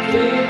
Hare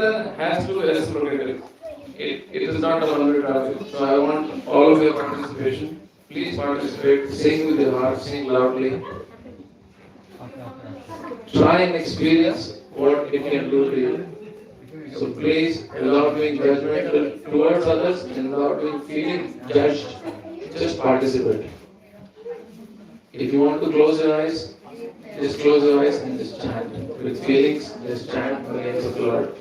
then has to be reciprocated. It is not a one-way traffic. So I want all of your participation. Please participate. Sing with your heart. Sing loudly. Try and experience what it can do to you. So please, without being judgmental towards others and without being feeling judged, just participate. If you want to close your eyes, just close your eyes and just chant. With feelings, just chant the names of the Lord.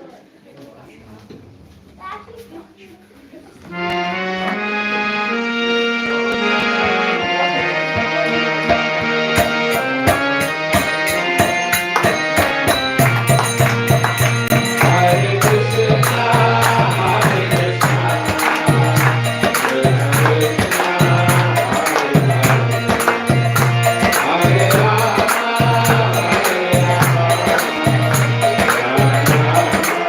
Hare Krishna, Hare Krishna, Hare Rama, Hare Rama, Rama Rama,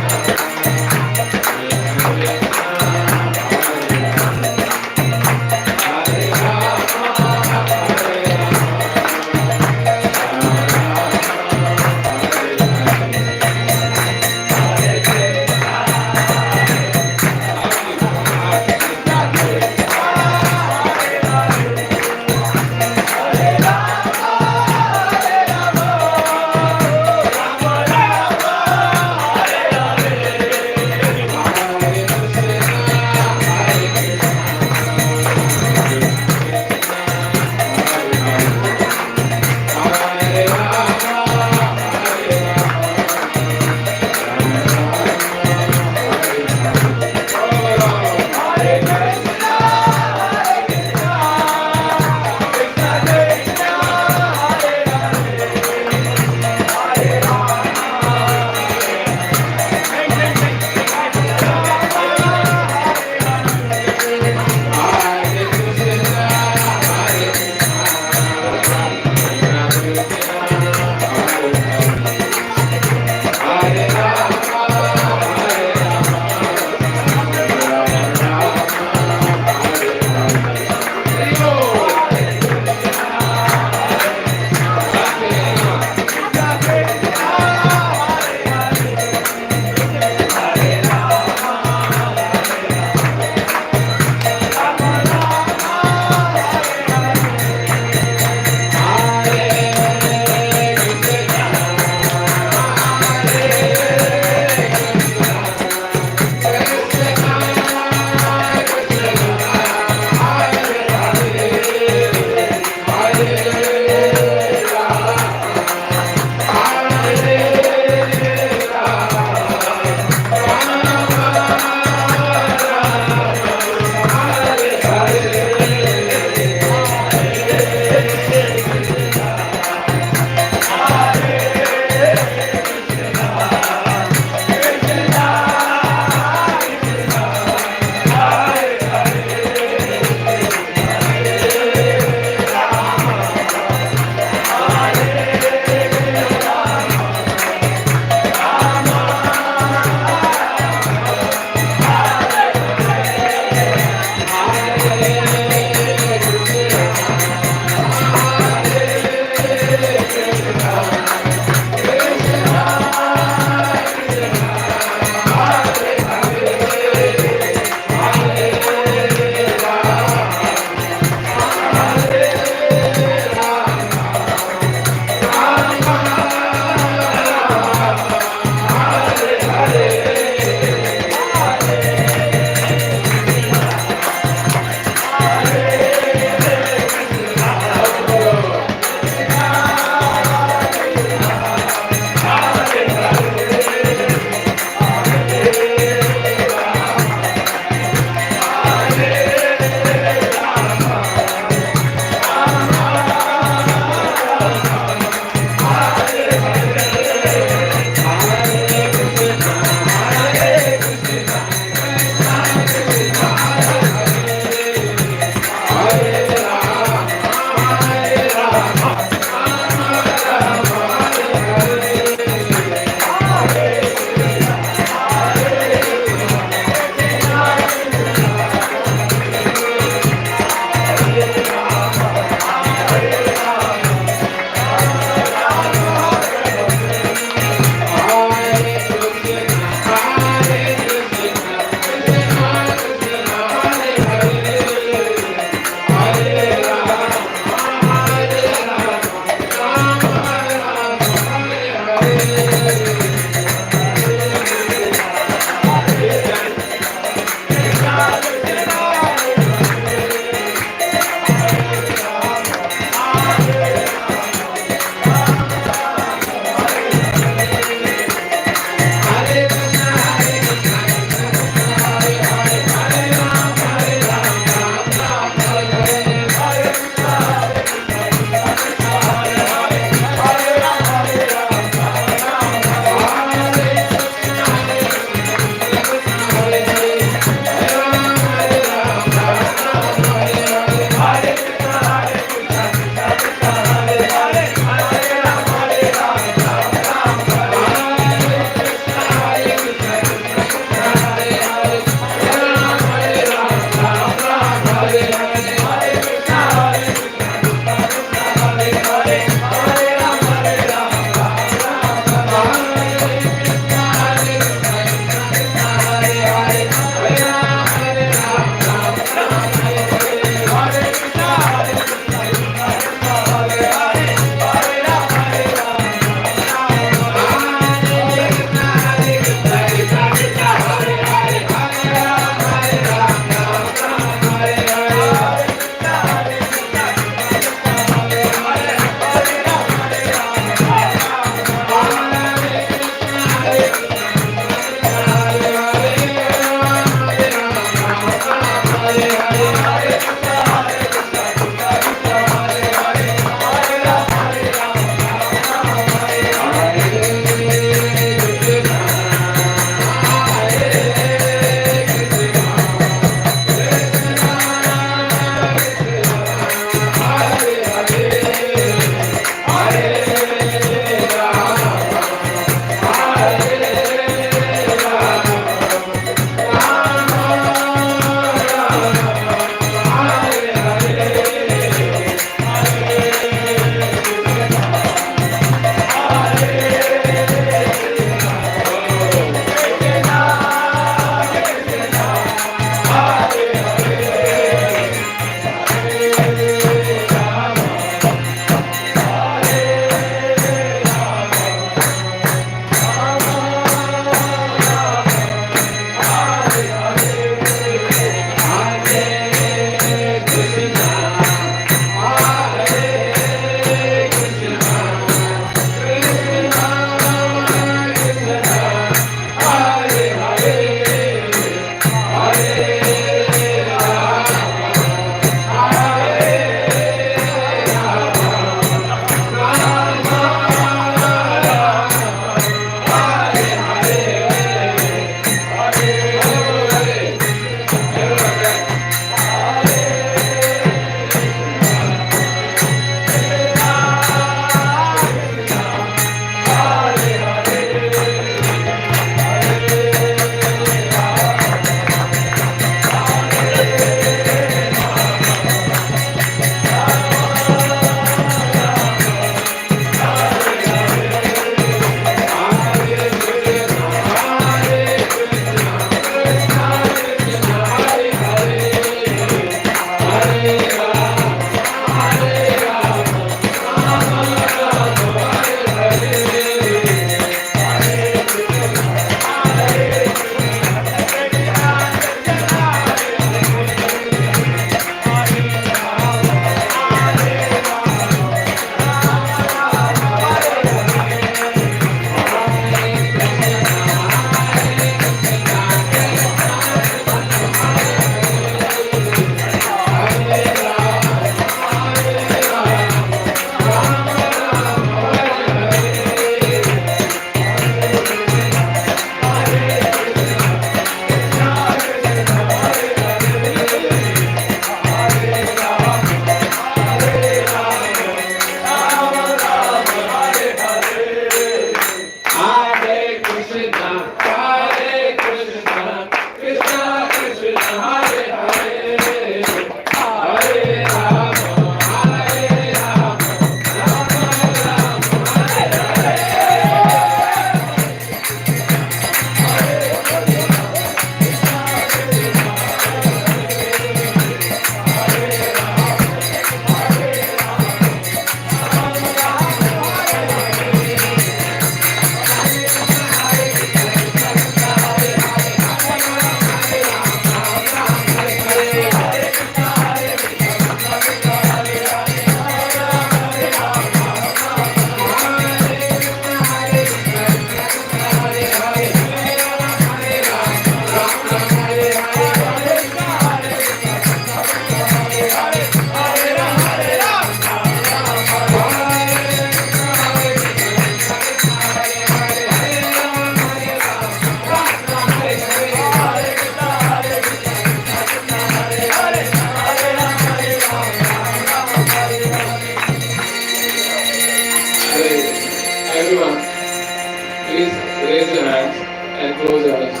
and close your eyes.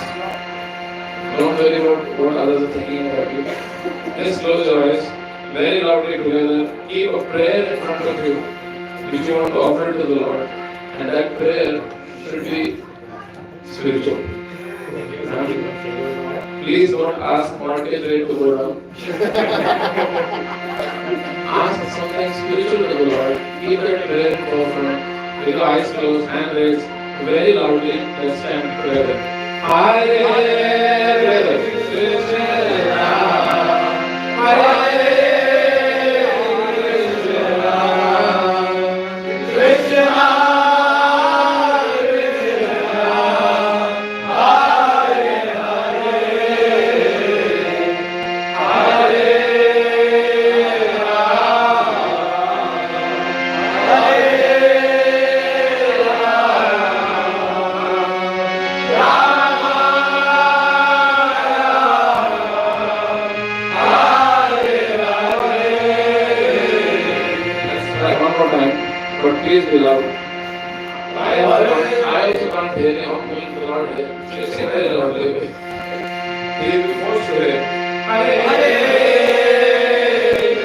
Don't worry about what others are thinking about you. Just close your eyes very loudly together. Keep a prayer in front of you which you want to offer to the Lord. And that prayer should be spiritual. Please don't ask mortgage rate to go down. Ask something spiritual to the Lord. Keep that prayer in forefront. With your eyes closed, hand raised, very loudly. Let's stand together. Hare Krishna, Hare but please be loud. I also can't hear you. I'm going to Lord here. Please say very loudly. He will be forced to hear. Hare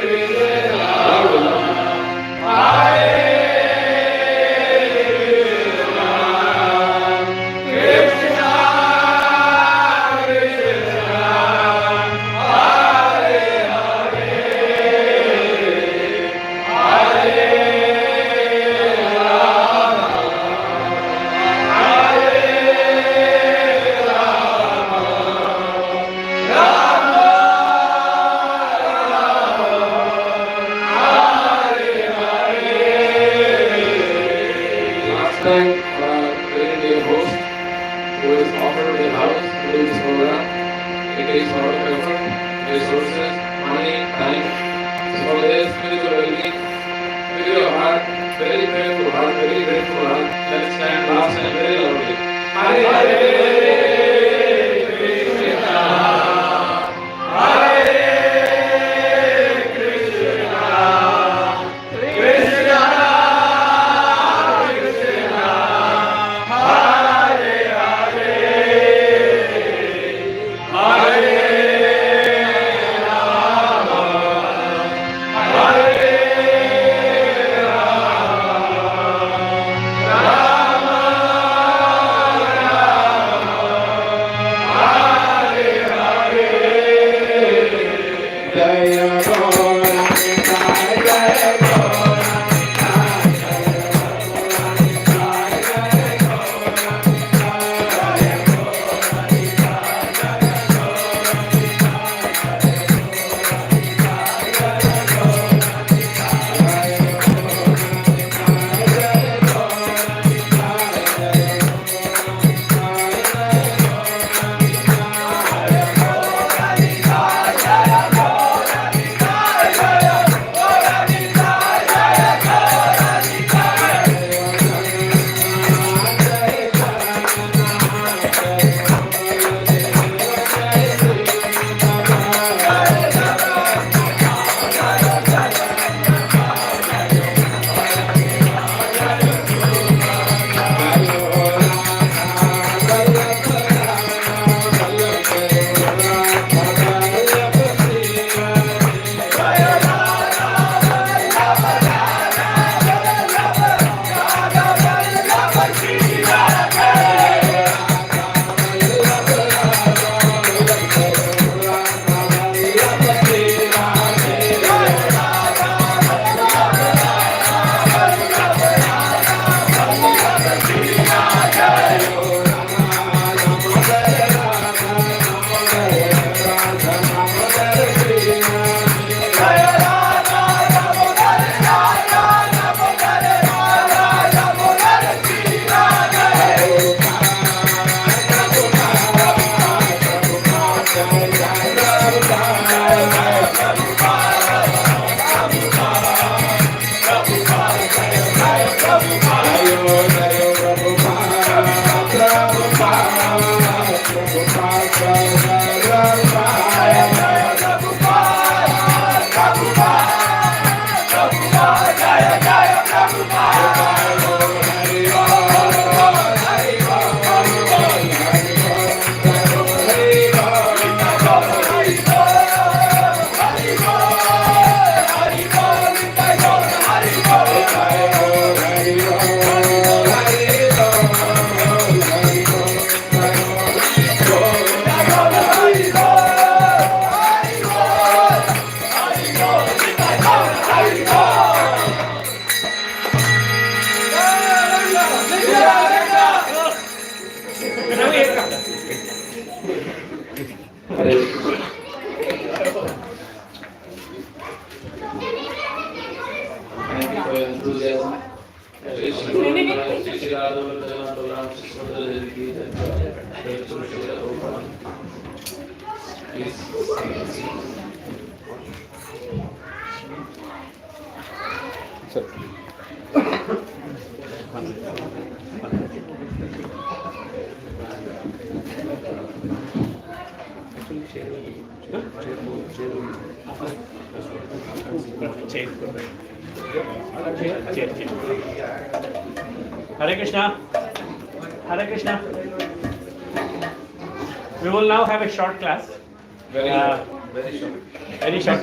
Krishna. Loud, loud. Hare very dear host who is offered their house to do this program. It takes a lot of effort, resources, money, time. So for their spiritual well-being, with your heart, very prayerful heart, very grateful heart, let's stand last and very loudly. Hare Hare Krishna. Hare Krishna. We will now have a short class. Very short. Very short.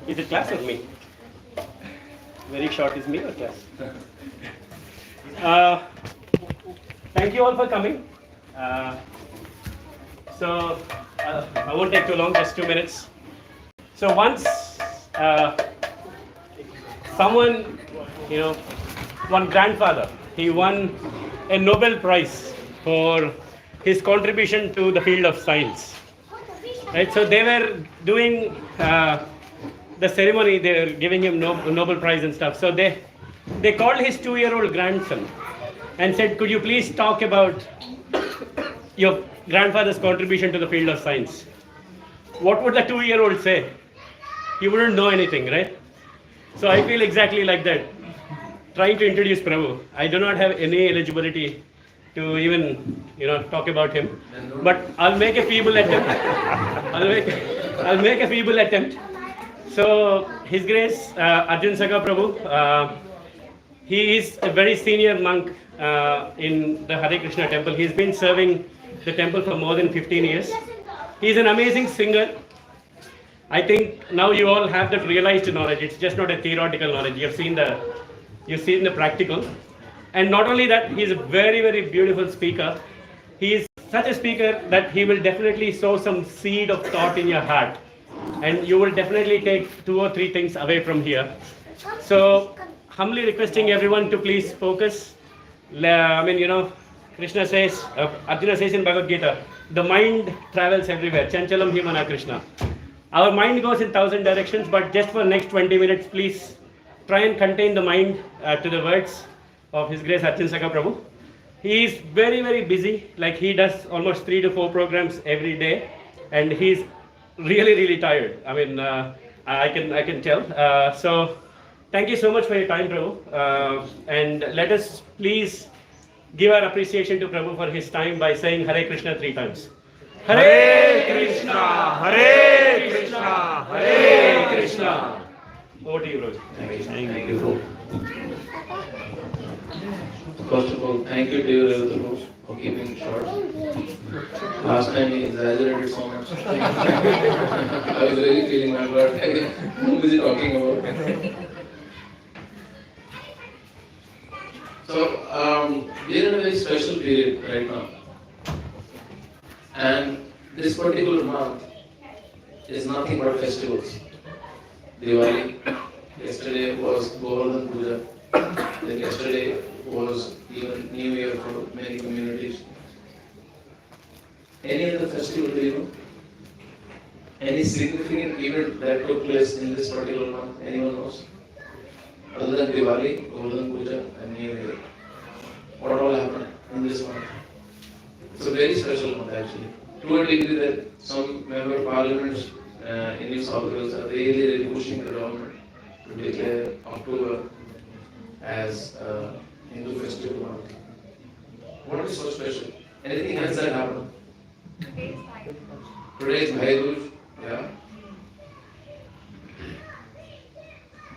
Is it class or me? Very short is me or class? Thank you all for coming. I won't take too long, just 2 minutes. So once someone, one grandfather, he won a Nobel Prize for his contribution to the field of science. Right? So they were doing the ceremony, they were giving him Nobel Prize and stuff. So they called his 2-year-old grandson and said, could you please talk about your grandfather's contribution to the field of science? What would the 2-year-old say? He wouldn't know anything, right? So I feel exactly like that. Trying to introduce Prabhu. I do not have any eligibility to even, talk about him. But I'll make a feeble attempt. I'll make a feeble attempt. So His Grace Arjun Sakha Prabhu, he is a very senior monk in the Hare Krishna temple. He's been serving the temple for more than 15 years. He's an amazing singer. I think now you all have that realized knowledge. It's just not a theoretical knowledge. You've seen the practical. And not only that, he's a very, very beautiful speaker. He is such a speaker that he will definitely sow some seed of thought in your heart. And you will definitely take 2 or 3 things away from here. So, humbly requesting everyone to please focus. Krishna says, Arjuna says in Bhagavad Gita, the mind travels everywhere. Chanchalam himana Krishna. Our mind goes in 1,000 directions, but just for next 20 minutes, please try and contain the mind to the words of His Grace Arjun Sakha Prabhu. He is very, very busy. Like he does almost 3 to 4 programs every day, and he's really, really tired. I can tell. So, thank you so much for your time, Prabhu. And let us please give our appreciation to Prabhu for his time by saying Hare Krishna 3 times. Hare Krishna, Hare Krishna, Hare Krishna. Over to you, Rose. Thank you. First of all, thank you to you, Rose, for keeping it short. Last time he exaggerated so much. I was really feeling my word. Who is he talking about? So, we're in a very special period right now. And this particular month is nothing but festivals. Diwali, yesterday was Govardhan Puja, then yesterday was even New Year for many communities. Any other festival, do you know? Any significant event that took place in this particular month, anyone knows? Other than Diwali, Govardhan Puja and New Year. What all happened in this month? It's a very special month actually. To a degree that some member of parliaments in New South Wales are really pushing the government to declare October as a Hindu festival month. What is so special? Anything else that happened? Today is Bhai Dooj. Yeah.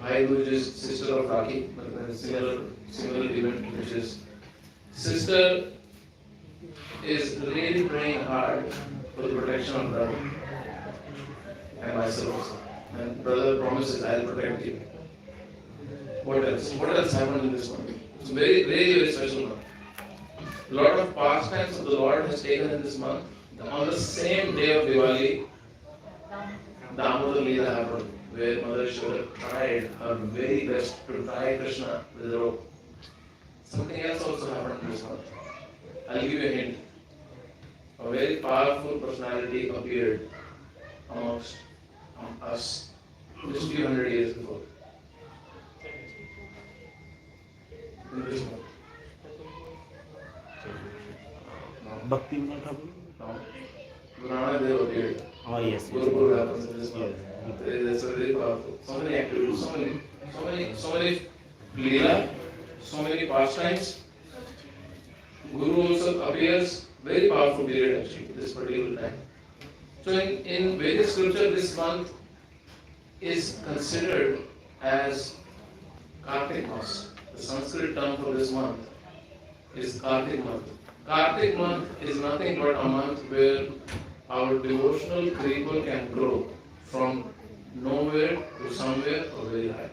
Bhai Dooj is sister of Rakhi, but there is a similar event which is sister is really praying hard for the protection of brother and myself also. And brother promises I'll protect you. What else? What else happened in this month? It's a very, very, very special month. A lot of pastimes of the Lord has taken in this month. On the same day of Diwali, Damodar Leela happened, where Mother Shiva tried her very best to tie Krishna with a rope. Something else also happened in this month. I'll give you a hint. A very powerful personality appeared amongst us just few hundred years before. in this month? Bhakti Vinod Thakur? No. Guru Nanak Dev appeared. Oh, yes. Guru happens in this month. Yes. That's very powerful. So many activities, so many Leela, so many pastimes. Guru also appears very powerful period actually, this particular time. So in Vedic scripture, this month is considered as Kartik Mas. The Sanskrit term for this month is Kartik month. Kartik month is nothing but a month where our devotional people can grow from nowhere to somewhere or very high.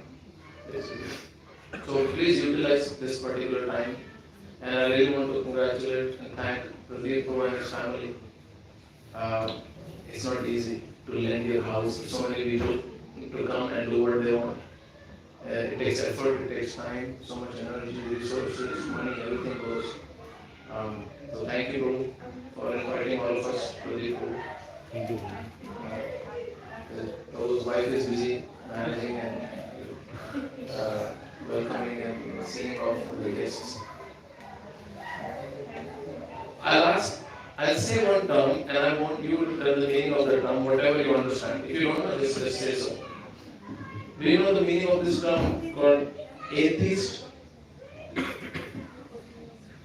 Basically. So please utilize this particular time. And I really want to congratulate and thank Prji and his family. It's not easy to lend your house to so many people to come and do what they want. It takes effort, it takes time, so much energy, resources, money, everything goes. So thank you, Guru, for inviting all of us to the group. Thank you. His wife is busy managing and welcoming and seeing off the guests. I'll say one term and I want you to tell the meaning of the term, whatever you understand. If you don't know, just say so. Do you know the meaning of this term called atheist?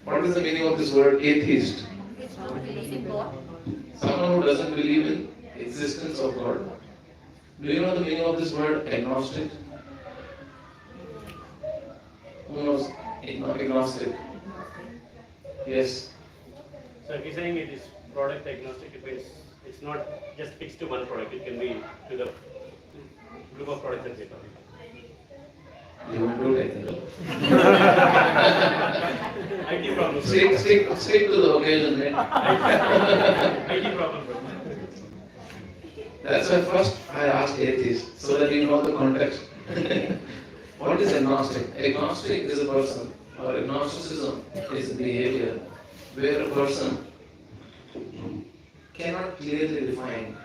What is the meaning of this word atheist? It's not believe in God. Someone who doesn't believe in existence of God. Do you know the meaning of this word agnostic? Who knows agnostic? Yes. So if you're saying it is product agnostic, it means it's not just fixed to one product. It can be to the group of products and people. You want to technical. IT problem. Stick to the occasion, man. IT problem. That's why first I asked atheist, so that you know the context. What is agnostic? Agnostic is a person, or agnosticism is a behavior where a person cannot clearly define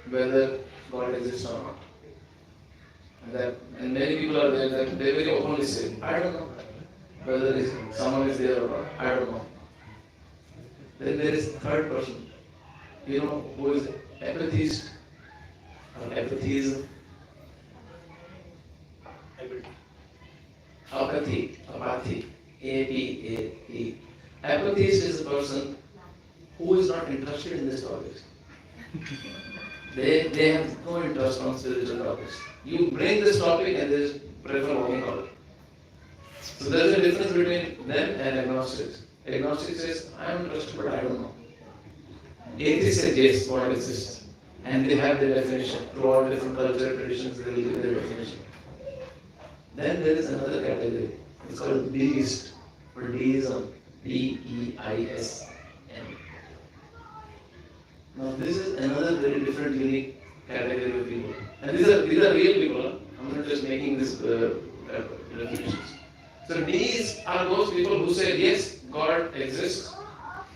whether God exists or not. And many people are there that they very openly say, I don't know whether someone is there or not. I don't know. Then there is third person, you know, who is apatheist or apatheism. Apathy, A-P-A-T. Apatheist is a person who is not interested in this topic. They have no interest on spiritual topics. You bring this topic and they prefer walking out. So there is a difference between them and agnostics. Agnostic says, I am interested but I don't know. Atheist says, yes, God exists. And they have their definition. Throughout different cultural traditions, they will give their definition. Then there is another category. It's called deist or deism. D-E-I-S-M. Now this is another very different, unique category of people. And these are real people. I'm not just making this definitions. So these are those people who say, yes, God exists.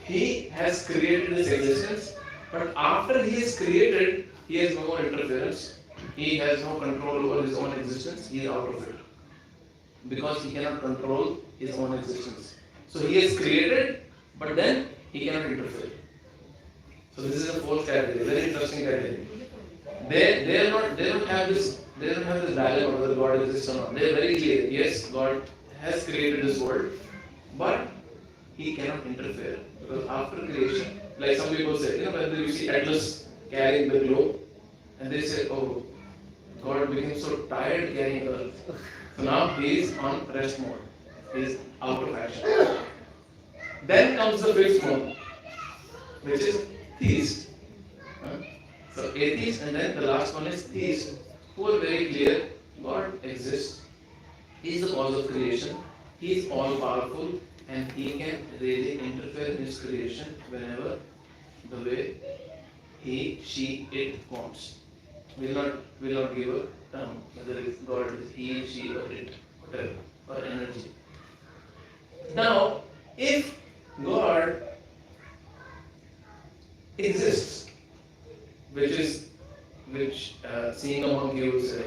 He has created this existence. But after he is created, he has no more interference. He has no control over his own existence. He is out of it. Because he cannot control his own existence. So he is created, but then he cannot interfere. So this is a fourth category, very interesting category. They don't have this dialogue whether God exists or not. They are very clear. Yes, God has created this world, but he cannot interfere. Because after creation, like some people say, when you see Atlas carrying the globe, and they say, oh, God became so tired carrying Earth. So now he is on rest mode. He is out of action. Then comes the fifth mode, which is theist. So atheist, and then the last one is theist, who are very clear, God exists. He is the cause of creation. He is all powerful, and he can really interfere in his creation whenever the way he, she, it wants. Will not give a term whether it's God is he, she, or it, whatever, or energy. Now, if God exists, which seeing among you say,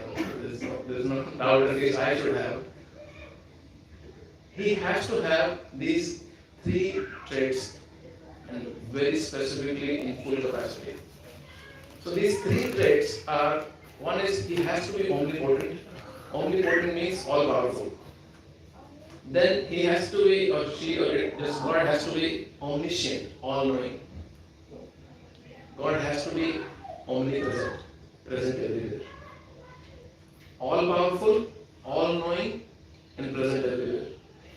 there is no doubt at least I should have. he has to have these three traits and very specifically in full capacity. So these three traits are, one is he has to be omnipotent. Omnipotent means all powerful. Then he has to be, or she, or this God has to be omniscient, all knowing. God has to be omnipresent, present everywhere. All powerful, all knowing, and present everywhere.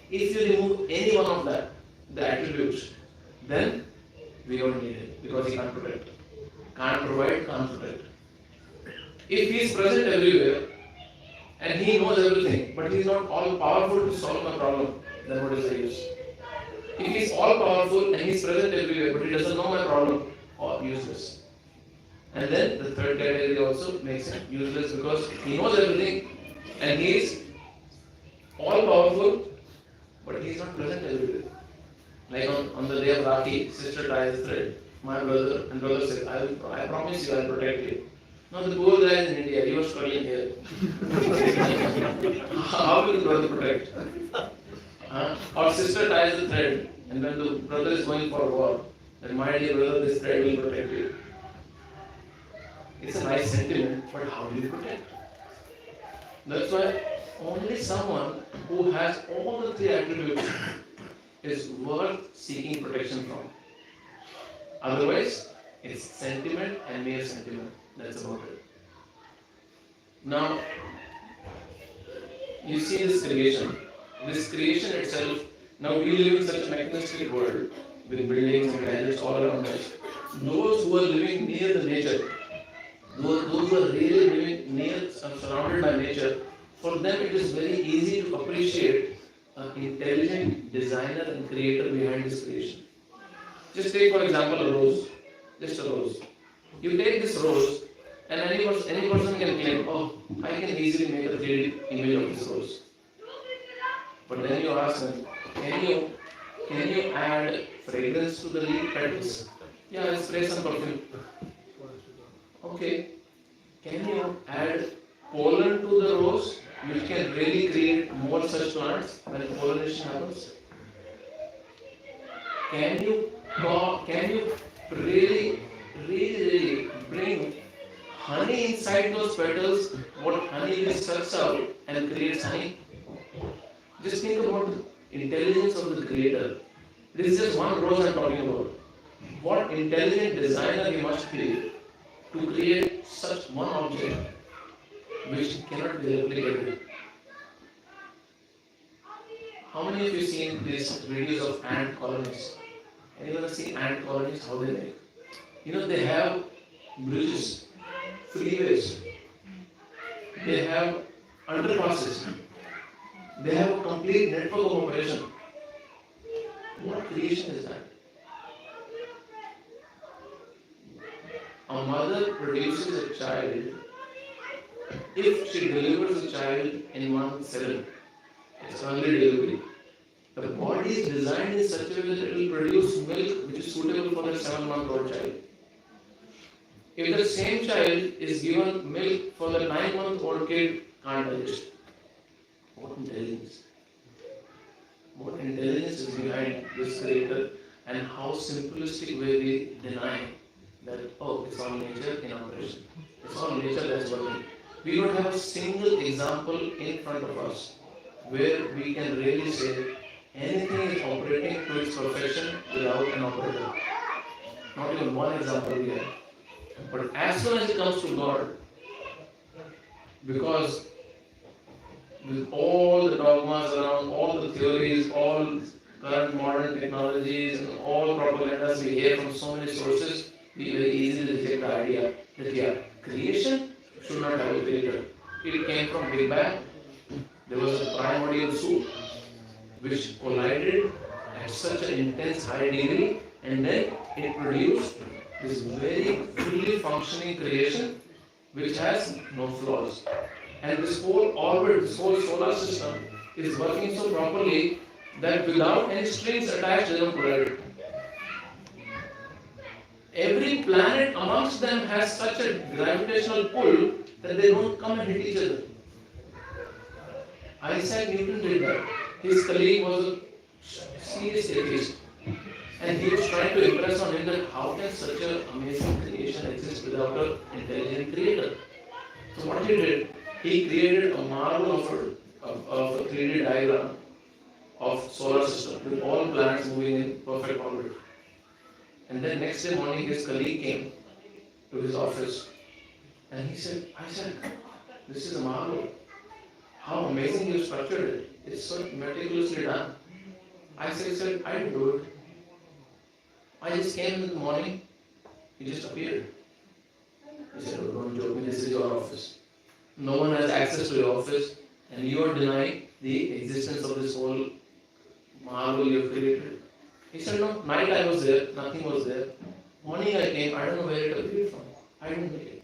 If you remove any one of that, the attributes, then we don't need him because he can't protect. Can't provide, can't protect. If he is present everywhere and he knows everything, but he is not all powerful to solve my problem, then what is the use? If he is all powerful and he is present everywhere, but he doesn't know my problem, or useless. And then the third category also makes him useless because he knows everything and he is all powerful, but he is not present everywhere. Like on the day of Rakhi, sister ties the thread. My brother and brother said, I promise you I will protect you. Now the poor guy is in India, he was struggling here. How will the brother protect? Our sister ties the thread, and when the brother is going for war, then my dear brother, this thread will protect you. It's a nice sentiment, but how do you protect? That's why only someone who has all the three attributes is worth seeking protection from. Otherwise, it's sentiment and mere sentiment. That's about it. Now, you see this creation. This creation itself, now we live in such a mechanistic world with buildings and gadgets all around us. Those who are living near the nature, those who are really living near, surrounded by nature, for them it is very easy to appreciate an intelligent designer and creator behind this creation. Just take for example a rose, just a rose. You take this rose and any person can claim, oh, I can easily make a 3D image of this rose. But then you ask them, can you add fragrance to the leaf petals? Yeah, I'll spray some perfume. Okay. Can you add pollen to the rose, which can really create more such plants when pollination happens? Can you really bring honey inside those petals? What honey will sucks out and creates honey? Just think about the intelligence of the creator. This is just one rose I'm talking about. What intelligent designer he must be to create such one object which cannot be replicated. How many of you seen these videos of ant colonies? Anyone seen ant colonies? How they make? You know, they have bridges, freeways, they have underpasses, they have a complete network of operation. What creation is that? A mother produces a child. If she delivers a child in 1/7, it's early delivery. The body is designed in such a way that it will produce milk which is suitable for the 7-month-old child. If the same child is given milk for the 9-month-old kid, can't digest. What intelligence? What intelligence is behind this creator, and how simplistic way we deny that, oh, it's all nature in operation. It's all nature that's working. We don't have a single example in front of us where we can really say anything is operating to its perfection without an operator. Not even one example we have. But as soon as it comes to God, because with all the dogmas around, all the theories, all current modern technologies, and all propagandas we hear from so many sources, we very easily reject the idea that yeah, creation should not have a creator. It came from Big Bang. There was a primordial soup which collided at such an intense high degree, and then it produced this very fully functioning creation which has no flaws. And this whole orbit, this whole solar system is working so properly that without any strings attached, they don't collide. Every planet amongst them has such a gravitational pull that they don't come and hit each other. Isaac Newton did that. His colleague was a serious atheist, and he was trying to impress on him that how can such an amazing creation exist without an intelligent creator? So what he did, he created a marvel of a 3D diagram of solar system with all planets moving in perfect orbit. And then next day morning, his colleague came to his office, and he said, "Isaac, this is a marvel. How amazing you structured it. It's so meticulously done." Isaac said, "I didn't do it. I just came in the morning, he just appeared." He said, "Oh, don't joke me, this is your office. No one has access to your office, and you are denying the existence of this whole marvel you have created." He said, "No, night I was there, nothing was there. Morning I came, I don't know where it appeared from. I didn't make it."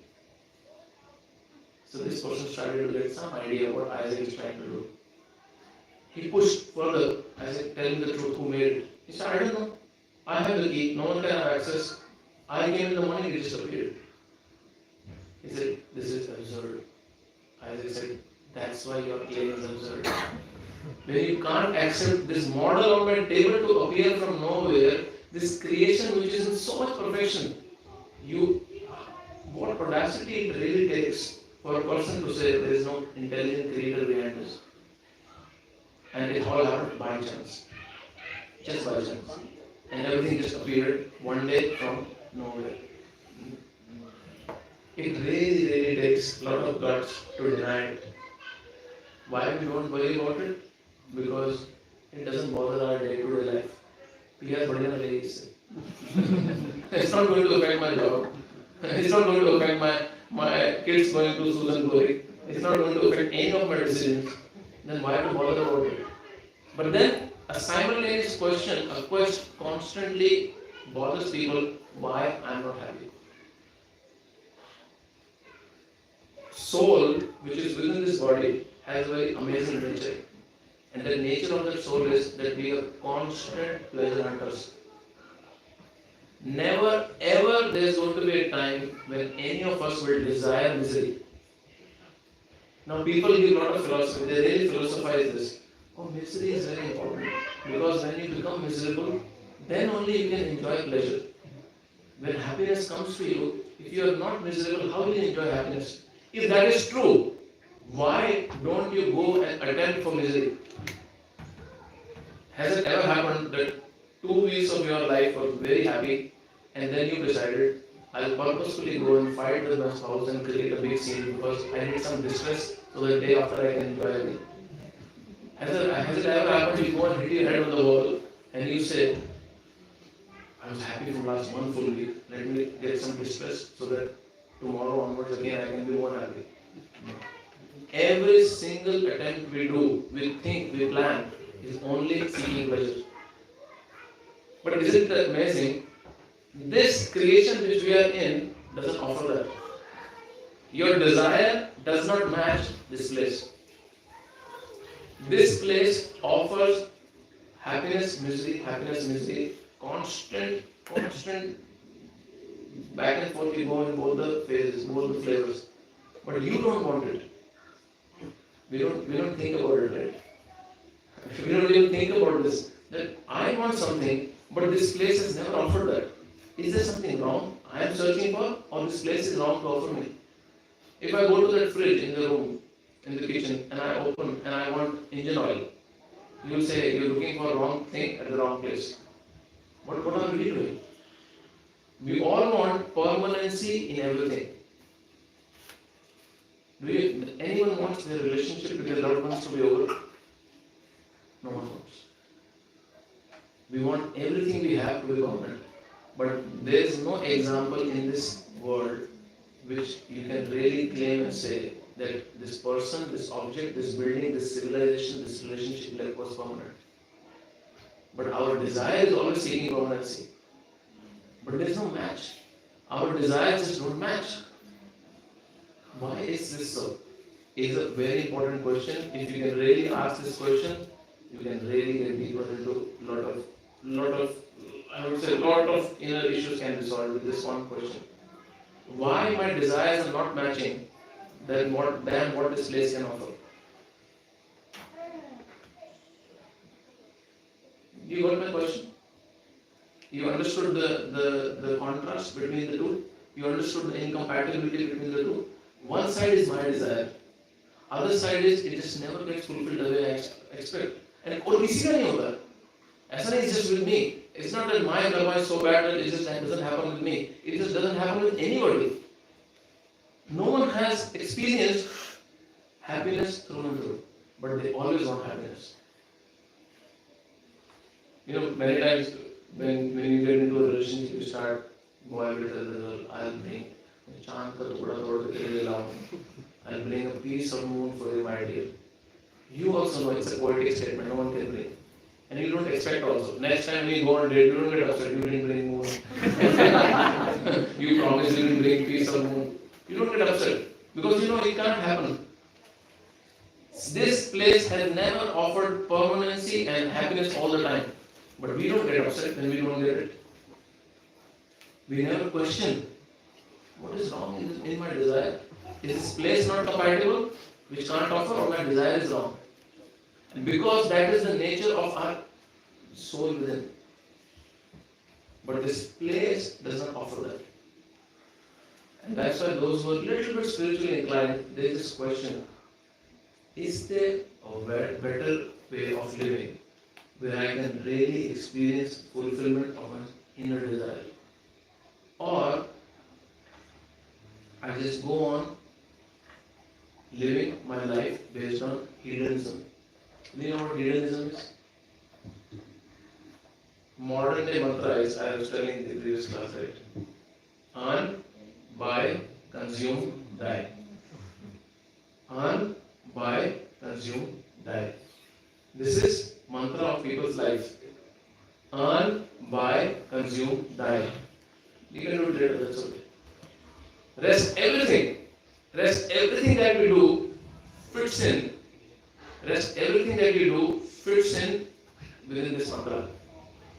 So this person started to get some idea what Isaac is trying to do. He pushed further. Isaac, "Tell me the truth, who made it?" He said, "I don't know. I have the key, no one can have access. I came in the morning, it just appeared." He said, "This is absurd." Isaac said, "That's why your claim is absurd. When you can't accept this model on my table to appear from nowhere, this creation which is in so much perfection, what audacity it really takes for a person to say there is no intelligent creator behind this. And it all happened by chance. Just by chance. And everything just appeared one day from nowhere. It really, really takes a lot of guts to deny it. Why we don't worry about it? Because it doesn't bother our day-to-day life. We are burden a day. It's not going to affect my job. It's not going to affect my kids going to Susan Glory. It's not going to affect any of my decisions. Then why to bother about it? But then a simultaneous question, a quest constantly bothers people why I'm not happy. Soul, which is within this body, has a very amazing nature. And the nature of that soul is that we are constant pleasure hunters. Never ever there is going to be a time when any of us will desire misery. Now people give a lot of philosophy, they really philosophize this. Oh, misery is very important because when you become miserable, then only you can enjoy pleasure. When happiness comes to you, if you are not miserable, how will you enjoy happiness? If that is true, why don't you go and attempt for misery? Has it ever happened that 2 weeks of your life were very happy and then you decided, I'll purposefully go and fight with my spouse and create a big scene because I need some distress so that day after I can enjoy it? Has it ever happened you go and hit your head on the wall and you say, I was happy for last 1 full week, let me get some distress so that tomorrow onwards again I can be more happy? Every single attempt we do, we think, we plan, is only seeking pleasure. But isn't that amazing? This creation which we are in doesn't offer that. Your desire does not match this place. This place offers happiness, misery, constant back and forth. You go in both the phases, both the flavors. But you don't want it. We don't think about it, right? We don't even think about this. That I want something, but this place has never offered that. Is there something wrong I am searching for, or this place is wrong to offer me? If I go to that fridge in the room, in the kitchen, and I open and I want engine oil, you will say you're looking for the wrong thing at the wrong place. But what are we doing? We all want permanency in everything. Anyone wants their relationship with their loved ones to be over? No one wants. We want everything we have to be permanent. But there is no example in this world which you can really claim and say that this person, this object, this building, this civilization, this relationship was permanent. But our desire is always seeking permanency. But there is no match. Our desires just don't match. Why is this so? It is a very important question. If you can really ask this question, you can really get deeper into lot of inner issues can be solved with this one question. Why my desires are not matching than what this place can offer? You got my question? You understood the contrast between the two? You understood the incompatibility between the two? One side is my desire. Other side is it just never gets fulfilled the way I expect. And और किसी का नहीं होता. ऐसा नहीं, it's just with me. It's not that my karma is so bad that it just doesn't happen with me. It just doesn't happen with anybody. No one has experienced happiness through and through, but they always want happiness. You know, many times when you get into a relationship, you start going with the girl, I'll bring chand ka toda toda ke liye laun. I'll bring a piece of moon for you, my dear. You also know it's a poetic statement, no one can bring. And you don't expect also. Next time we go on a date, you don't get upset, you didn't bring moon. You promised you didn't bring piece of moon. You don't get upset. Because you know it can't happen. This place has never offered permanency and happiness all the time. But we don't get upset when we don't get it. We never question, what is wrong in my desire? Is this place not compatible, which can't offer, or my desire is wrong? And because that is the nature of our soul within. But this place does not offer that. And that's why those who are a little bit spiritually inclined, they just question, is there a better way of living where I can really experience fulfillment of my inner desire? Or I just go on living my life based on hedonism. Do you know what hedonism is? Modern day mantra is, I was telling in the previous class, right? Earn, buy, consume, die. Earn, buy, consume, die. This is mantra of people's lives. Earn, buy, consume, die. You can do trade, that's okay. Rest everything that we do fits in. Rest everything that we do fits in within this mantra.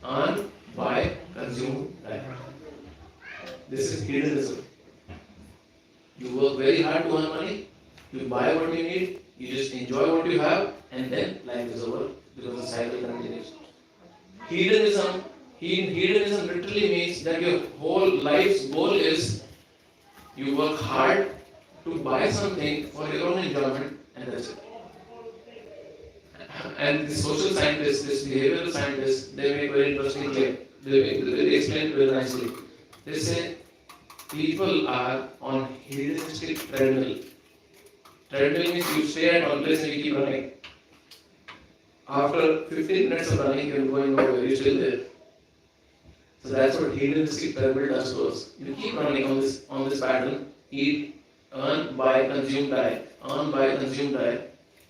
Earn, buy, consume, die. This is hedonism. You work very hard to earn money, you buy what you need, you just enjoy what you have, and then life is over because the cycle continues. Hedonism literally means that your whole life's goal is you work hard to buy something for your own enjoyment, and that's it. And the social scientists, this behavioral scientists, they make very interesting claim. They explain it very nicely. They say people are on hedonistic treadmill. Treadmill means you stay at one place and you keep running. After 15 minutes of running, you're going nowhere, you're still there. So that's what hedonistic treadmill does to us. You keep running on this pattern, eat, earn, buy, consume, die. Earn, buy, consume, die.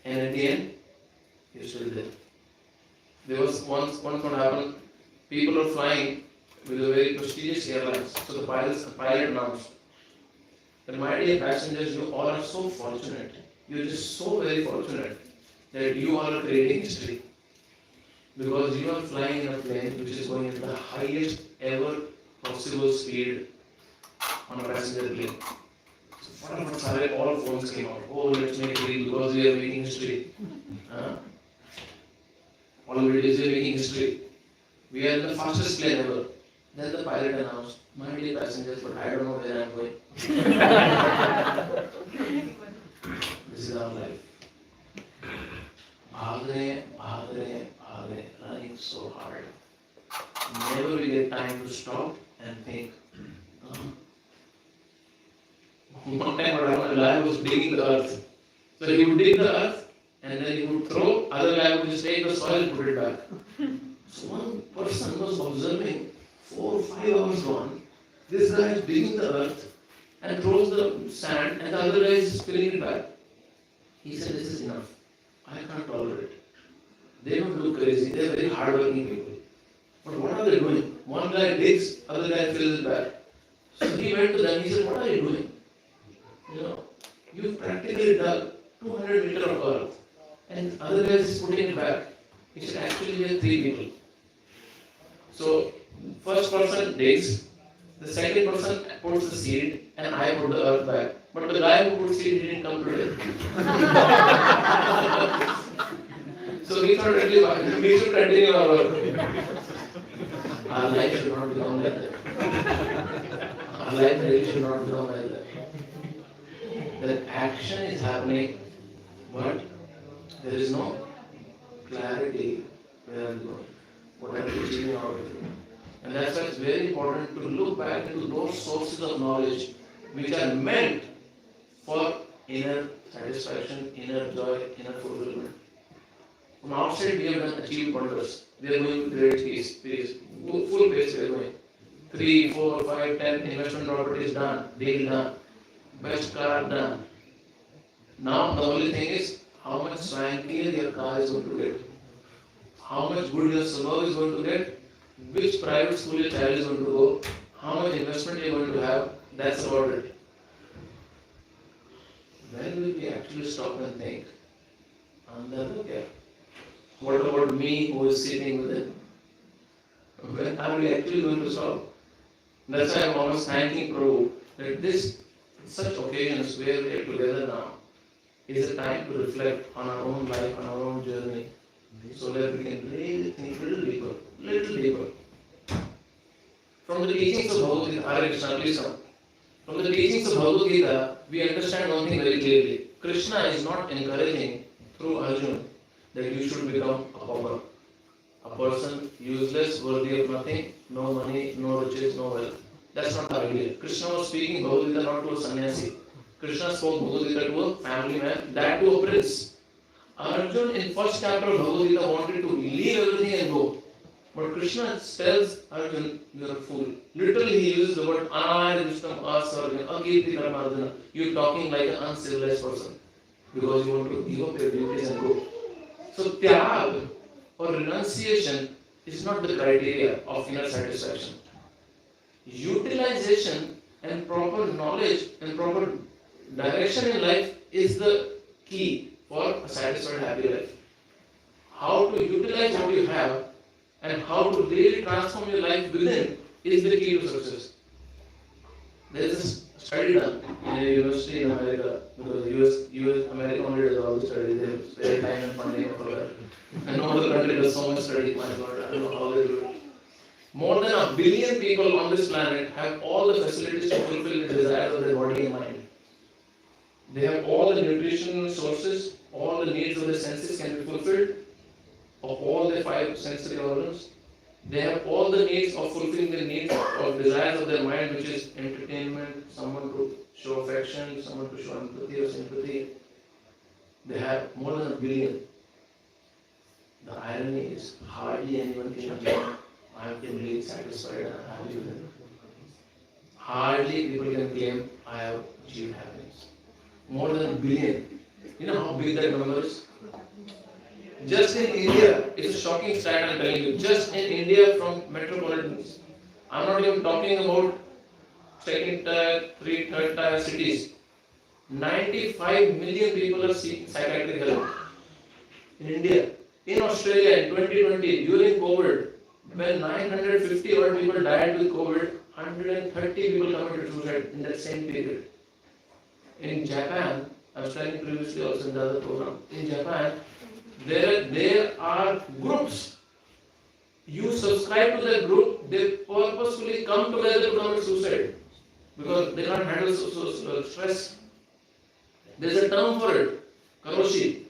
And at the end, you're still there. There was once what happened, people were flying with a very prestigious airlines. So the pilot announced that, my dear passengers, you all are so fortunate. You're just so very fortunate that you all are creating history. Because you are flying in a plane which is going at the highest ever possible speed on a passenger plane. So all phones came out. Oh, let's make it real because we are making history. All videos we are making history. We are in the fastest plane ever. Then the pilot announced, my dear passengers, but I don't know where I am going. This is our life. Running so hard. Never we get time to stop and think. One time a guy was digging the earth. So he would dig the earth and then he would throw, other guy would just take the soil and put it back. So one person was observing 4 or 5 hours gone. This guy is digging the earth and throws the sand and the other guy is filling it back. He said, this is enough. I can't tolerate it. They don't look crazy, they are very hardworking people. But what are they doing? One guy digs, other guy fills it back. So he went to them, he said, what are you doing? You know, you've practically dug 200 meters of earth and other guy is putting it back. He said, actually we are 3 people. So, first person digs, the second person puts the seed and I put the earth back. But the guy who put seed didn't come today. So we thought at least we should continue our work. Our life should not become like that. Our life really should not become like that. The action is happening, but there is no clarity where I'm going, what I'm achieving out of it. And that's why it's very important to look back into those sources of knowledge which are meant for inner satisfaction, inner joy, inner fulfillment. From outside we have done achieved wonders. We are going with great pace, full pace we are going. 3, 4, 5, 10 investment properties done, deal done, best car done. Now the only thing is how much swankier your car is going to get, how much good your suburb is going to get, which private school your child is going to go, how much investment you are going to have, that's about it. When will we actually stop and think, okay, what about me who is sitting with it? When are we actually going to stop? That's why I'm always thanking Prabhu that this such occasions where we are together now is a time to reflect on our own life, on our own journey, so that we can really think a little deeper. From the teachings of Bhagavad Gita, Hare Krishna, please come. From the teachings of Bhagavad Gita, we understand one thing very clearly. Krishna is not encouraging through Arjun that you should become a pauper, a person useless, worthy of nothing, no money, no riches, no wealth. That's not the idea. Krishna was speaking Bhagavad Gita not to a sannyasi. Krishna spoke Bhagavad Gita to a family man, that to a prince. Arjun in first chapter of Bhagavad Gita wanted to leave everything and go. But Krishna tells Arjun, you are a fool. Literally he uses the word anayana vishtam asarjan agirti karmarjuna. You are talking like an uncivilized person because you want to give up your duties and go. So tyag or renunciation is not the criteria of inner satisfaction. Utilization and proper knowledge and proper direction in life is the key for a satisfied, happy life. How to utilize what you have and how to really transform your life within is the key to success. There is a study done in a university in America, because America only does all the studies, they have spare time and funding for that. And no other country does so much study, my God, I don't know how they do it. More than 1 billion people on this planet have all the facilities to fulfill the desires of their body and mind. They have all the nutritional sources, all the needs of their senses can be fulfilled, of all their 5 sensory organs. They have all the needs of fulfilling the needs or desires of their mind, which is entertainment, someone to show affection, someone to show empathy or sympathy. They have more than 1 billion. The irony is hardly anyone can claim, I have been really satisfied and happy with it. Hardly people can claim, I have achieved happiness. More than 1 billion. You know how big that number is? Just in India, it's a shocking stat I'm telling you. Just in India from metropolitans. I'm not even talking about second tier, third tier cities. 95 million people are seeking psychiatric help. In India. In Australia in 2020, during COVID, when 950 odd people died with COVID, 130 people committed suicide in that same period. In Japan, I was telling previously also in the other program, in Japan, there are groups. You subscribe to that group, they purposefully come together to commit suicide because they can't handle stress. There's a term for it, karoshi.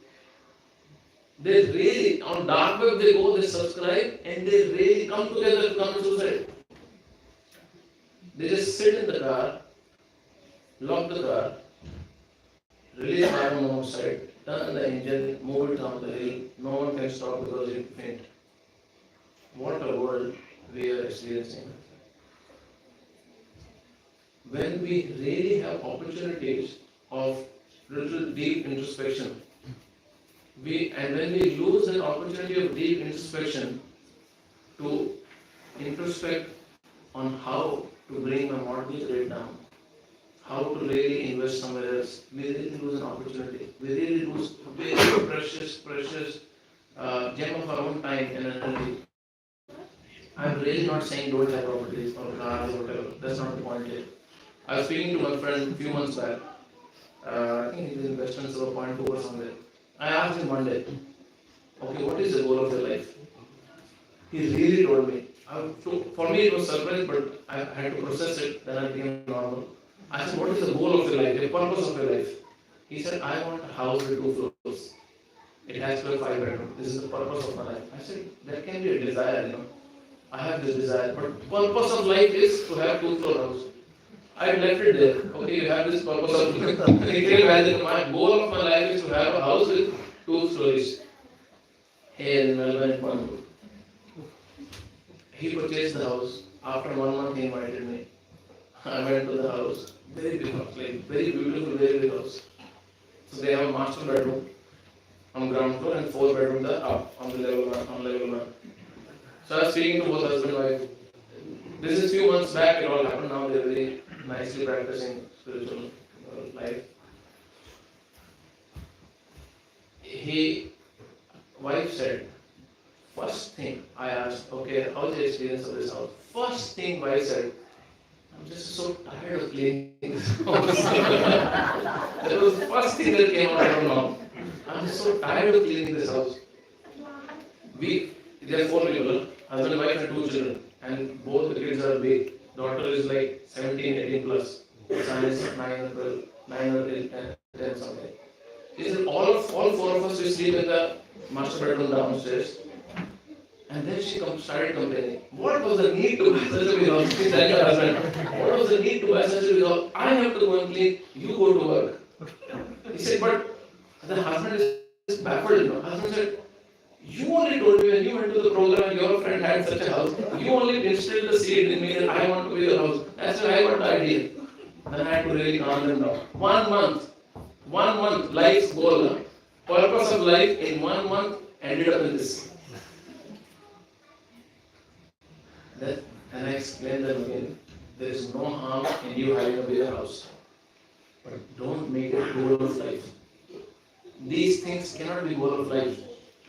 They really, on dark web they go, they subscribe and they really come together to commit suicide. They just sit in the car, lock the car, release carbon monoxide, turn the engine, move it down the hill. No one can stop because it faint. What a world we are experiencing. When we really have opportunities of little deep introspection, when we lose an opportunity of deep introspection to introspect on how to bring my mortgage rate down, how to really invest somewhere else, we really lose an opportunity. We really lose a very precious gem of our own time and energy. I'm really not saying don't have properties or cars or whatever. That's not the point here. I was speaking to my friend a few months back. I think he's in Western Suburb, 0.4 or somewhere. I asked him one day, okay, what is the goal of your life? He really told me. For me, it was surprise, but I had to process it. Then I became normal. I said, what is the goal of your life, the purpose of your life? He said, I want a house with 2 floors. It has to have 5 bedrooms. This is the purpose of my life. I said, there can be a desire, I have this desire, but purpose of life is to have 2 floor house. I left it there. Okay, you have this purpose of retail value. My goal of my life is to have a house with 2 stories. Here in Melbourne, in Pandu. He purchased the house. After 1 month, he invited me. I went to the house. Very big house, like very beautiful, very big house. So they have a master bedroom on ground floor and 4 bedrooms up on the level 1. So I was speaking to both husband and wife. This is few months back. It all happened. Now they're very nicely practicing spiritual life. Wife said, first thing I asked, okay, how's the experience of this house? First thing wife said, I'm just so tired of cleaning this house. That was the first thing that came out of her mouth. I'm just so tired of cleaning this house. There are 4 people, husband and wife and 2 children, and both the kids are big. Daughter is like 17, 18 plus. Son is 9 or 10 something. He said, all 4 of us we sleep in the master bedroom downstairs. And then she started complaining. What was the need to buy such a big house? She said, your husband, what was the need to buy such a big house? I have to go and clean, you go to work. He said, but the husband is baffled. Husband said, you only told me when you went to the program, your friend had such a house. You only instilled the seed in me that I want to be your house. That's why I got the idea. Then I had to really calm them down. 1 month, life's goal. Purpose of life in 1 month ended up in this. And I explained them again. There is no harm in you having a bigger house. But don't make it goal of life. These things cannot be goal of life.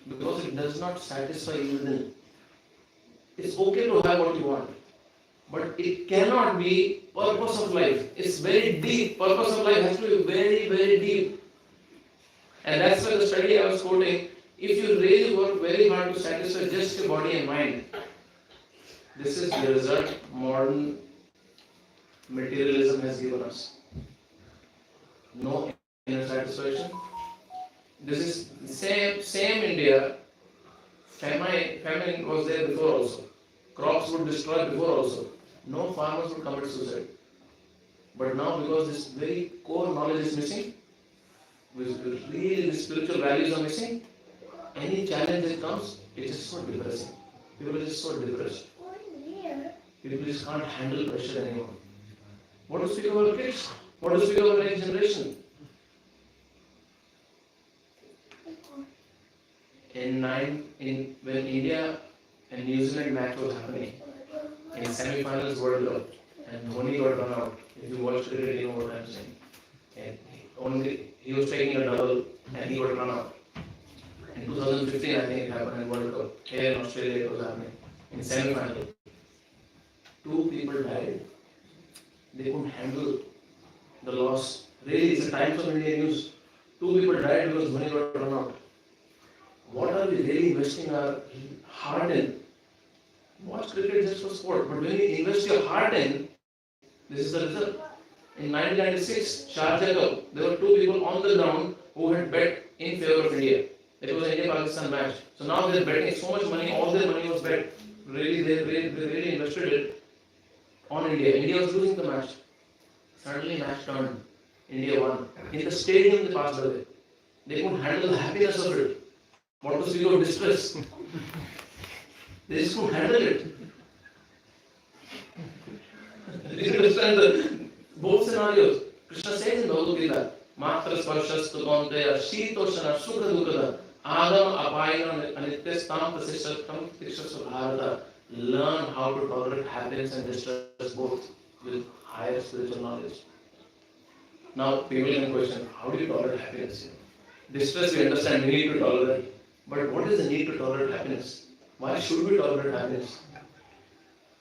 Because it does not satisfy you within. It's okay to have what you want. But it cannot be purpose of life. It's very deep. Purpose of life has to be very, very deep. And that's why the study I was quoting, if you really work very hard to satisfy just your body and mind, this is the result modern materialism has given us. No inner satisfaction. This is same India. Famine was there before also. Crops would destroy before also. No farmers would commit suicide. But now because this very core knowledge is missing, really the spiritual values are missing, any challenge that comes, it is so depressing. People are just so depressed. People just can't handle pressure anymore. What to speak about kids? What to speak about the next generation? When India and New Zealand match was happening, in semi-finals World Cup, and Dhoni got run out. If you watch cricket, you know what I'm saying. And he was taking a double, and he got run out. In 2015, I think it happened in World Cup. Here in Australia, it was happening in semi-final. 2 people died. They couldn't handle the loss. Really, it's a Times of India news. 2 people died because Dhoni got run out. What are we really investing our heart in? Watch cricket just for sport, but when you invest your heart in, this is the result. In 1996, Sharjah Cup, there were 2 people on the ground who had bet in favor of India. It was an India-Pakistan match. So now they're betting so much money, all their money was bet. Really, they really invested it on India. India was losing the match. Suddenly match turned. India won. In the stadium they passed away. They couldn't handle the happiness of it. What was your distress? They just couldn't handle it. You understand both scenarios. Krishna says in Bhagavad Gita, Matra Sparshasta Kaunteya Shitoshana Sukha Dukkada Agam Apayana Anityastam Tasishtam Tikshasva Bharata. Learn how to tolerate happiness and distress both with higher spiritual knowledge. Now people can question, how do you tolerate happiness? Distress we understand, we need to tolerate. But what is the need to tolerate happiness? Why should we tolerate happiness?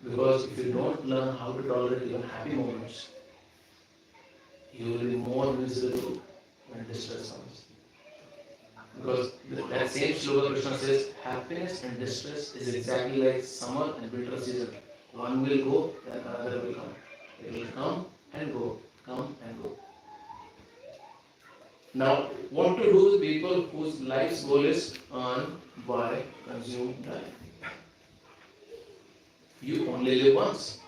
Because if you don't learn how to tolerate even happy moments, you will be more miserable when distress comes. Because that same Shloka Krishna says, happiness and distress is exactly like summer and winter season. One will go, then another will come. It will come and go, come and go. Now, what to do with people whose life's goal is earn, buy, consume, die? You only live once,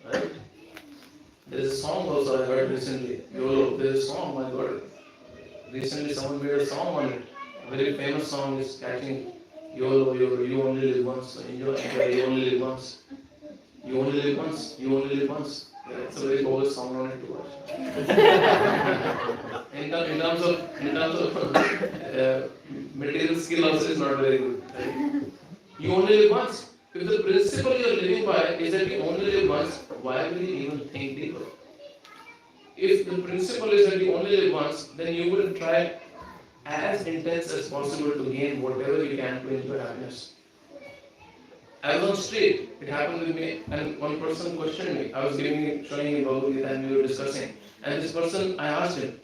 right? There is a song also I heard recently. YOLO. There is a song, my God. Recently, someone made a song on it. A very famous song is catching YOLO, YOLO. You only live once. So enjoy. You only live once. You only live once. You only live once. Yeah, it's a very bogus song on it to watch. in terms of material skill also is not very good. Right? You only live once. If the principle you are living by is that you only live once, why will you even think deeper? If the principle is that you only live once, then you will try as intense as possible to gain whatever you can to enjoy happiness. I was on street, it happened with me, and one person questioned me. I was showing him Bhagavad Gita and we were discussing. And this person, I asked him,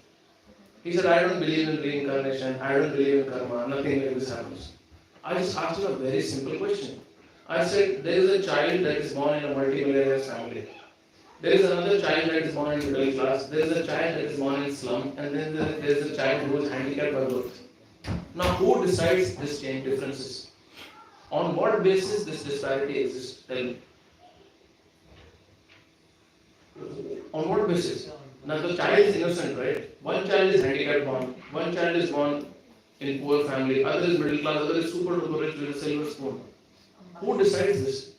he said, I don't believe in reincarnation, I don't believe in karma, nothing like this happens. I just asked him a very simple question. I said, there is a child that is born in a multi-millionaire family. There is another child that is born in middle class. There is a child that is born in slum, and then there is a child who is handicapped by birth. Now, who decides this change differences? On what basis this disparity exists? Tell me. On what basis? Now, the child is innocent, right? One child is handicapped born. One child is born in poor family. Other is middle class. Other is super duper rich with a silver spoon. Who decides this?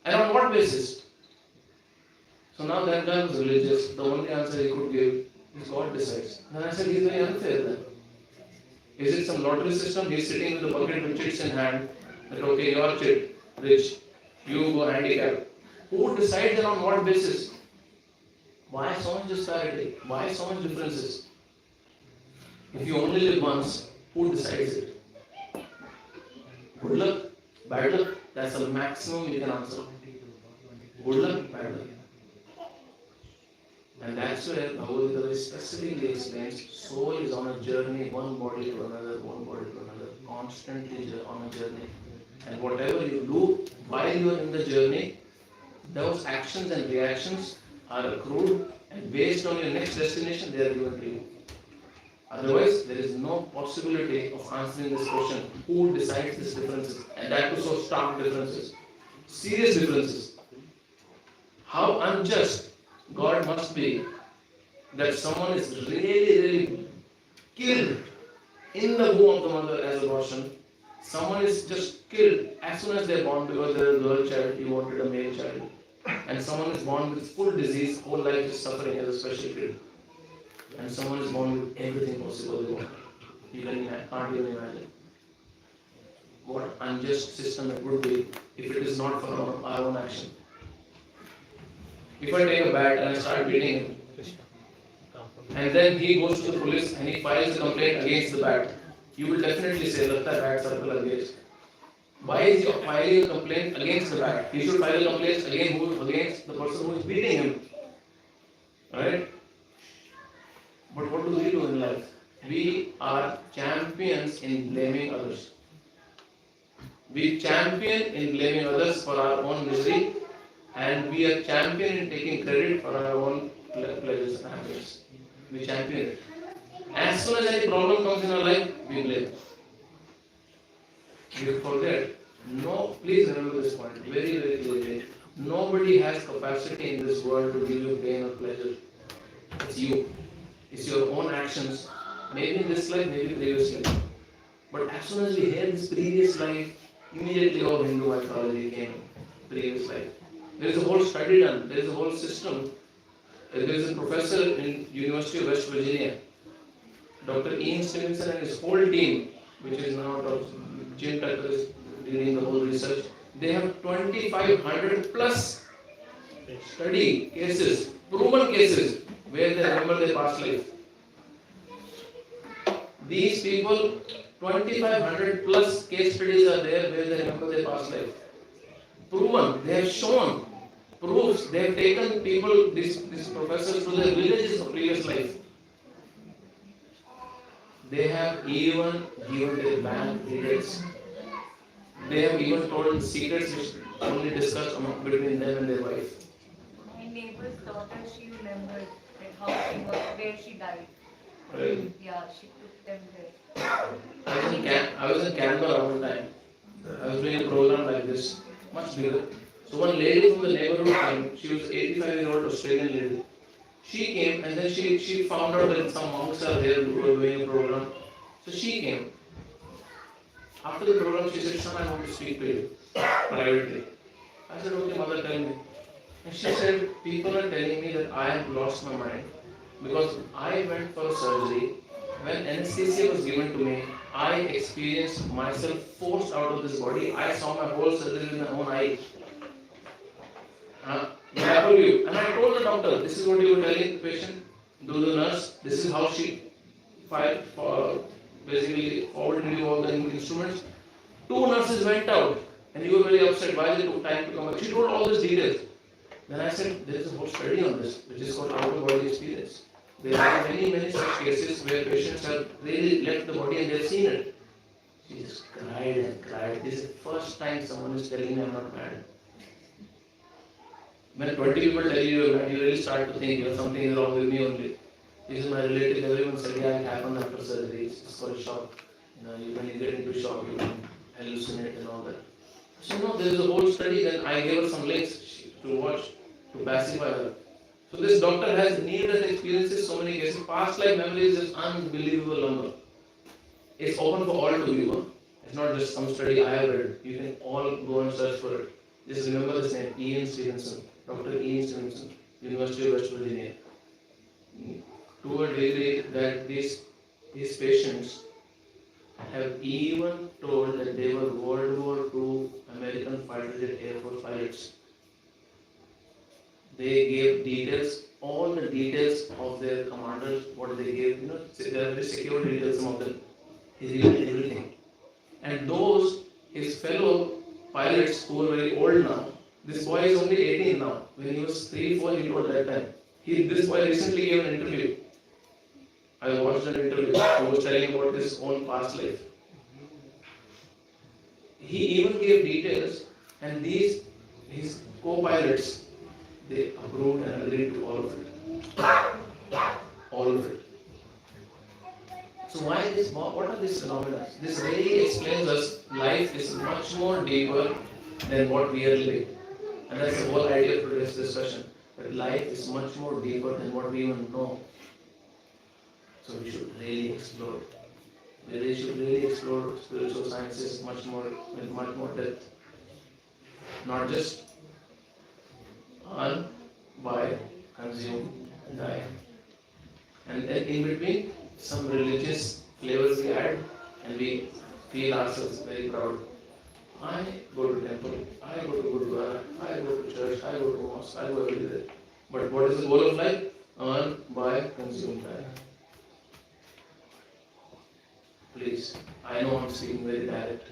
And on what basis? So now that guy was religious. The only answer he could give is God decides. Then I said, he's very unfair then. Is it some lottery system? He's sitting with a bucket with chits in hand. That okay, you are chit, rich. You go handicapped. Who decides and on what basis? Why so much disparity? Why so much differences? If you only live once, who decides it? Good luck, bad luck, that's the maximum you can answer. Good luck, bad luck. And that's where Bhagavad Gita specifically explains soul is on a journey, one body to another, constantly on a journey. And whatever you do while you are in the journey, those actions and reactions are accrued, and based on your next destination, they are given to you. Otherwise, there is no possibility of answering this question. Who decides these differences? And that too so stark differences. Serious differences. How unjust God must be that someone is really killed in the womb of the mother as abortion. Someone is just killed as soon as they are born because they are a girl child, you wanted a male child. And someone is born with full disease, whole life is suffering as a special kid. And someone is born with everything possible they want. You can't even imagine what unjust system it would be if it is not for our own action. If I take a bat and I start beating him, and then he goes to the police and he files a complaint against the bat, you will definitely say, "Lagta hai bat circle against." Why is he filing a complaint against the bat? He should file a complaint against the person who is beating him. Right? But what do we do in life? We are champions in blaming others. We champion in blaming others for our own misery, and we are champion in taking credit for our own pleasures and happiness. We champion it. As soon as any problem comes in our life, we blame. You forget. No, please remember this point very, very clearly. Nobody has capacity in this world to give you pain or pleasure. It's you. It's your own actions. Maybe in this life, maybe previous life. But as soon as we hear this previous life, immediately our Hindu mythology came. Previous life. There is a whole study done. There is a whole system. There is a professor in University of West Virginia, Dr. Ian Stevenson, and his whole team, which is now out of Jim Tucker is leading the whole research. They have 2,500 plus study cases, proven cases, where they remember their past life. These people, 2,500 plus case studies are there where they remember their past life. Proven, they have shown proofs. They have taken people, these professors, to their villages of previous life. They have even given their bank details. They have even told secrets which only discussed between them and their wife. My neighbor's daughter, she remembered like how she was, where she died. Right? Yeah, she took them there. I was in Canberra one time. I was doing a program like this, much bigger. So one lady from the neighborhood came. She was 85-year-old Australian lady. She came and then she found out that some monks are there who were doing a program. So she came. After the program, she said, "Son, I want to speak to you privately." I said, "Okay, mother, tell me." And she said, "People are telling me that I have lost my mind because I went for a surgery. When anesthesia was given to me, I experienced myself forced out of this body. I saw my whole surgery with my own eye. What happened to you?" And I told the doctor, "This is what you were telling the patient, do the nurse. This is how she filed for basically forwarded you all the instruments." Two nurses went out and you were very upset. Why they took time to come back? She told all these details. Then I said, there is a whole study on this, which is called out of body experience. There are many such cases where patients have really left the body and they've seen it. She just cried and cried. This is the first time someone is telling me I'm not mad. When 20 people tell you you're mad, you really start to think something is wrong with me only. This is my relative, everyone said, yeah, it happened after surgery. It's called shock. When you get into shock, you can hallucinate and all that. So no, there is a whole study. Then I gave her some links to watch to pacify her. So this doctor has near-death experiences, so many cases. Past life memories is unbelievable number. It's open for all to view. It's not just some study I have read. You can all go and search for it. Just remember this name, Ian Stevenson, Dr. Ian Stevenson, University of West Virginia. To a degree that these patients have even told that they were World War II American fighter jet Air Force pilots. They gave details, all the details of their commanders, what they gave, they are very secure details, some of them. He revealed everything. And those, his fellow pilots who are very old now, this boy is only 18 now. When he was 3, 4, he told that time. This boy recently gave an interview. I watched an interview. He was telling about his own past life. He even gave details, and his co-pilots, they approved and agreed to all of it. All of it. So why this? What are these phenomena? This really explains us life is much more deeper than what we are living. And that's the whole idea of today's discussion. That life is much more deeper than what we even know. So we should really explore. We should really explore spiritual sciences much more with much more depth. Not just earn, buy, consume, and die. And then in between, some religious flavors we add, and we feel ourselves very proud. I go to temple, I go to Gurdwara, I go to church, I go to mosque, I go everywhere. But what is the goal of life? Earn, buy, consume, die. Please, I know I'm speaking very direct,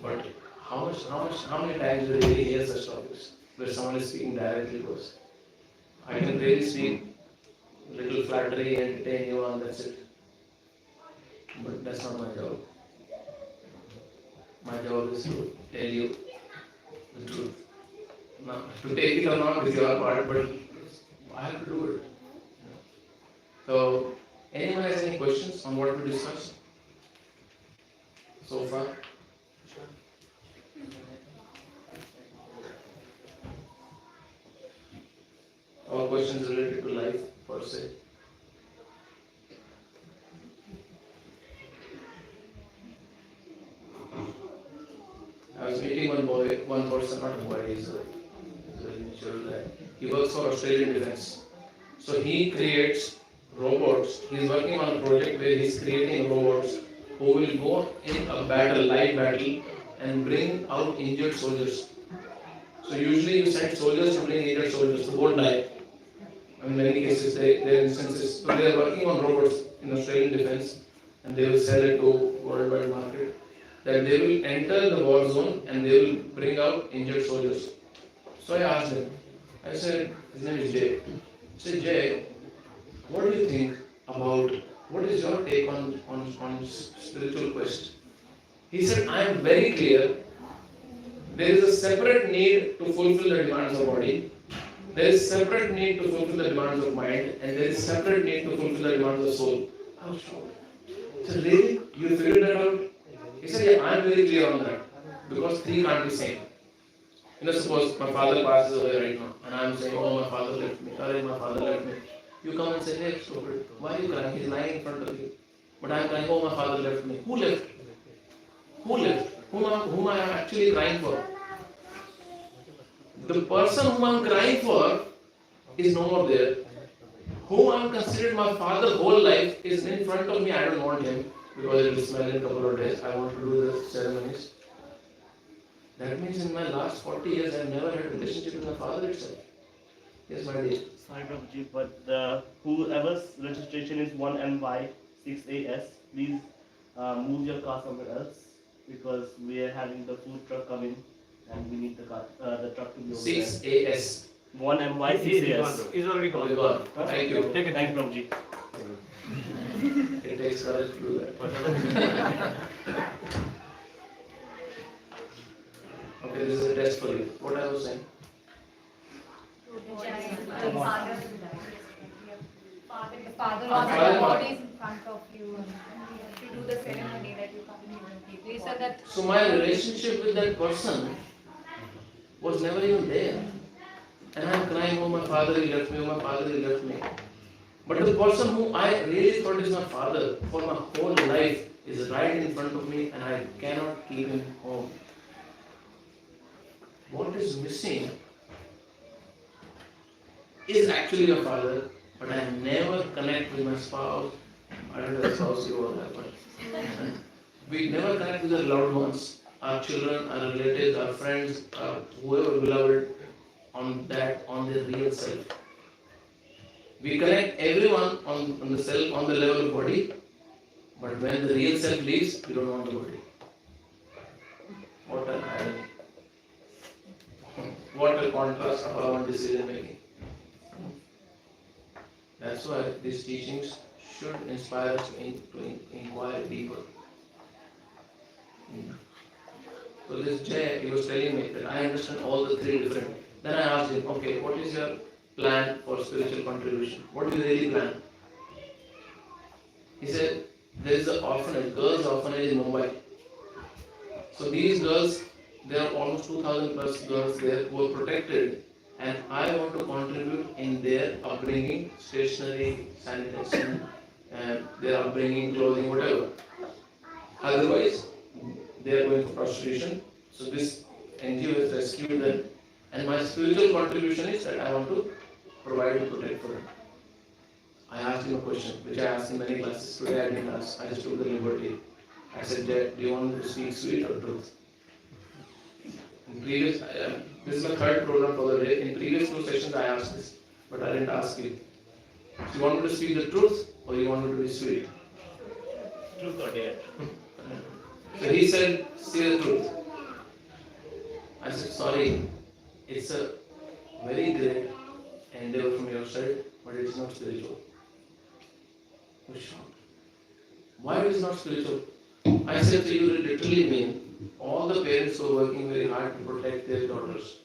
but how many times do you really hear such topics where someone is speaking directly to us? I can really speak little flattery and entertain you and that's it. But that's not my job. My job is to tell you the truth. Now, to take it or not is your part, but I have to do it. So, anyone has any questions on what we discussed so far? Or questions related to life per se? I was meeting one person, not a boy, he's a mature guy. He works for Australian Defence. So he creates robots. He's working on a project where he's creating robots who will go in a battle, live battle, and bring out injured soldiers. So usually you send soldiers to bring injured soldiers who won't die. In many cases, there are instances. So they are working on robots in Australian Defence, and they will sell it to worldwide market. That they will enter the war zone and they will bring out injured soldiers. So I asked him. I said, his name is Jay. I said, Jay, what do you think about what is your take on spiritual quest? He said, I am very clear. There is a separate need to fulfill the demands of body. There is separate need to fulfill the demands of mind, and there is separate need to fulfill the demands of soul. I was shocked. I said, really? You figured that out? He said, yeah, I am very clear on that. Because three can't be same. You know, suppose my father passes away right now, and I'm saying, oh, my father left me. Sorry, my father left me. You come and say, hey, stupid, why are you crying? He's lying in front of you. But I'm crying, oh, my father left me. Who left? Who left? Whom I am actually crying for? The person whom I am crying for is no more there. Who I am considered my father whole life is in front of me. I don't want him because it will smell in a couple of days. I want to do the ceremonies. That means in my last 40 years I have never had a relationship with my father itself. Yes, my dear. Sorry, Prji, but whoever's registration is 1MY6AS, please move your car somewhere else because we are having the food truck coming and we need the truck to be over 6AS. there. 1MY6AS. He's already Oh, gone. you got. Thank you. Take it. Thank you, Prji. It takes courage to do that. Okay, this is a test for you. What I was saying? The father Father- of the body is in front of you and to do the ceremony that you come people. He said that So my relationship with that person was never even there. And I'm crying, oh my father he left me, oh my father he left me. But the person who I really thought is my father for my whole life is right in front of me and I cannot keep him home. What is missing is actually my father, but I never connect with my spouse. I don't know if spouse you all have, but we never connect with our loved ones, our children, our relatives, our friends, whoever beloved on their real self. We connect everyone on the self, on the level of body, but when the real self leaves, we don't want the body. What an irony. What a contrast of our own decision making. That's why these teachings should inspire us to inquire deeper. So this Jay, he was telling me that I understand all the three different. Then I asked him, okay, what is your plan for spiritual contribution? What do you really plan? He said, there is an orphanage, girls' orphanage in Mumbai. So these girls, there are almost 2,000 plus girls there who are protected, and I want to contribute in their upbringing, stationery, sanitation, and their upbringing, clothing, whatever. Otherwise, they are going for prostitution. So this NGO has rescued them, and my spiritual contribution is that I want to provide and protect for them. I asked him a question, which I asked in many classes. Today I didn't ask. I just took the liberty. I said, Jay, do you want me to speak sweet or truth? In previous, this is my third program for the day. In previous two sessions I asked this, but I didn't ask you. Do you want me to speak the truth or you want me to be sweet? Truth or dare? So he said, say the truth. I said, sorry, it's a very great endeavor from your side, but it's not spiritual. He was shocked. Why it is not spiritual? I said to you, literally mean all the parents who are working very hard to protect their daughters,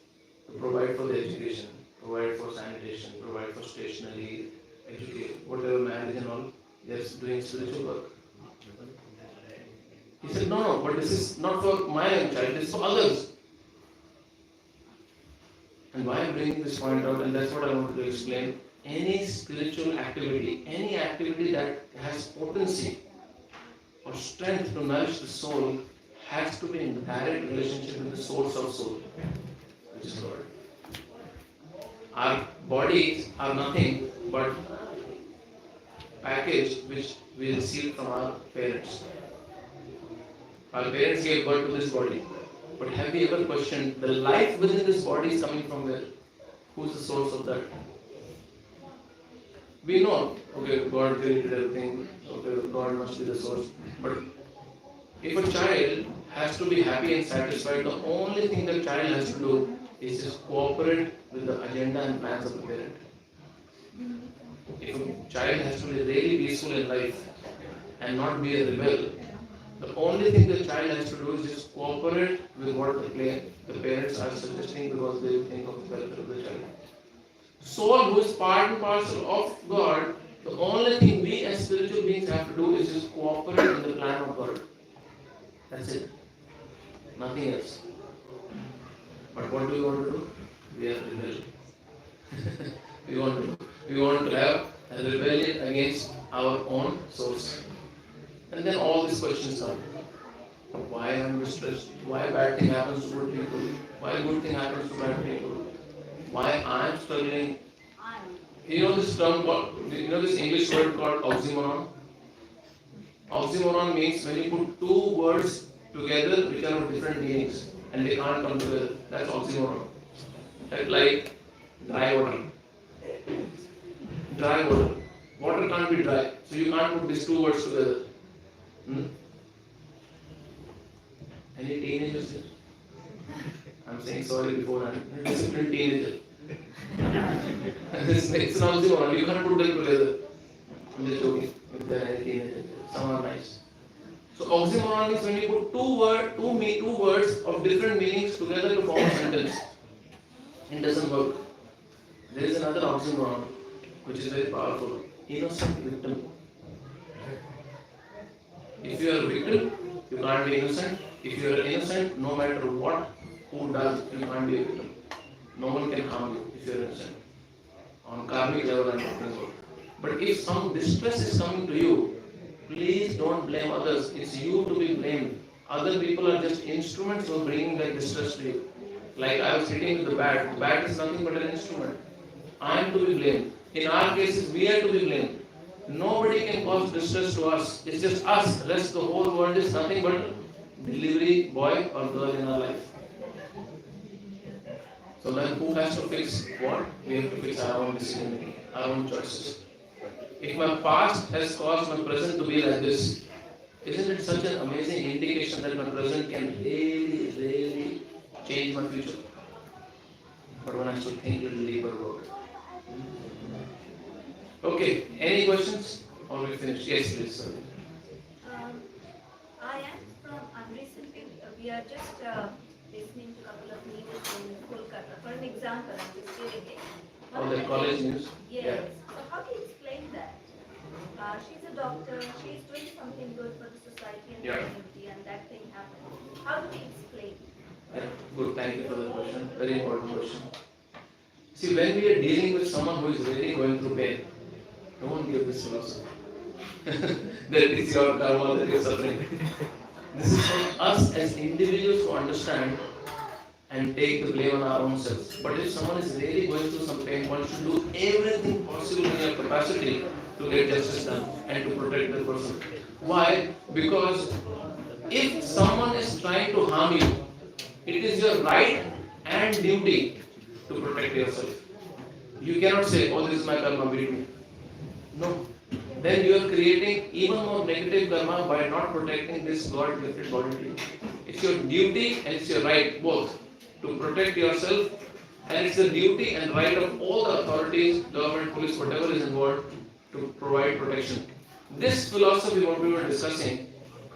to provide for their education, provide for sanitation, provide for stationery, educate, whatever marriage and all, they are doing spiritual work. He said, no, but this is not for my own child, this is for others. And why I'm bringing this point out, and that's what I wanted to explain, any spiritual activity, any activity that has potency or strength to nourish the soul has to be in direct relationship with the source of soul, which is God. Our bodies are nothing but package which we received from our parents. Our parents gave birth to this body. But have we ever questioned the life within this body is coming from where? Who's the source of that? We know, okay, God created everything, okay, God must be the source. But if a child has to be happy and satisfied, the only thing the child has to do is just cooperate with the agenda and plans of the parent. If a child has to be really peaceful in life and not be a rebel, the only thing the child has to do is just cooperate with what the parents are suggesting because they think of the welfare of the child. Soul, who is part and parcel of God, the only thing we as spiritual beings have to do is just cooperate in the plan of God. That's it. Nothing else. But what do we want to do? We are rebel. we want to have a rebellion against our own source. And then all these questions come. Why am I stressed? Why bad thing happens to good people? Why good thing happens to bad people? Why I am struggling? You know this term called, you know this English word called oxymoron? Oxymoron means when you put two words together which are of different meanings and they can't come together. That's oxymoron. Like dry water. Dry water. Water can't be dry. So you can't put these two words together. Any teenagers here? I'm saying sorry beforehand. Disciplined teenager. It's an oxymoron. You can't put them together. I'm just joking. If there are any teenagers, some are nice. So oxymoron is when you put two words of different meanings together to form a sentence. It doesn't work. There is another oxymoron which is very powerful. Innocent victim. If you are a victim, you can't be innocent. If you are innocent, no matter what, who does, you can't be a victim. No one can harm you if you are innocent. On karmic level, I'm talking about. But if some distress is coming to you, please don't blame others. It's you to be blamed. Other people are just instruments for bringing that distress to you. Like I was hitting with the bat. The bat is nothing but an instrument. I am to be blamed. In our cases, we are to be blamed. Nobody can cause distress to us. It's just us. Rest the whole world is nothing but delivery boy or girl in our life. So then who has to fix what? We have to fix our own decision making, our own choices. If my past has caused my present to be like this, isn't it such an amazing indication that my present can really, really change my future? But one has to think a little deeper about it. Okay, any questions? Or we finish? Yes, please. Sorry. I am from recently we are just listening to a couple of meetings in Kolkata. For an example, I'm just giving it. Or the college news? Yes. Yeah. So how do you explain that? She's a doctor. She's doing something good for the society and the Yeah. community, and that thing happened. How do we explain? Yeah, good, thank you for the question. Very important question. See, when we are dealing with someone who is really going through pain, don't give this philosophy. That is your karma that you're suffering. This is for us as individuals to understand and take the blame on our own selves. But if someone is really going through some pain, one should do everything possible in your capacity to get justice done and to protect the person. Why? Because if someone is trying to harm you, it is your right and duty to protect yourself. You cannot say, oh, this is my karma, beat me. No. Then you are creating even more negative karma by not protecting this God-gifted body to you. It's your duty and it's your right, both, to protect yourself, and it's the duty and right of all the authorities, government, police, whatever is involved, to provide protection. This philosophy, what we were discussing,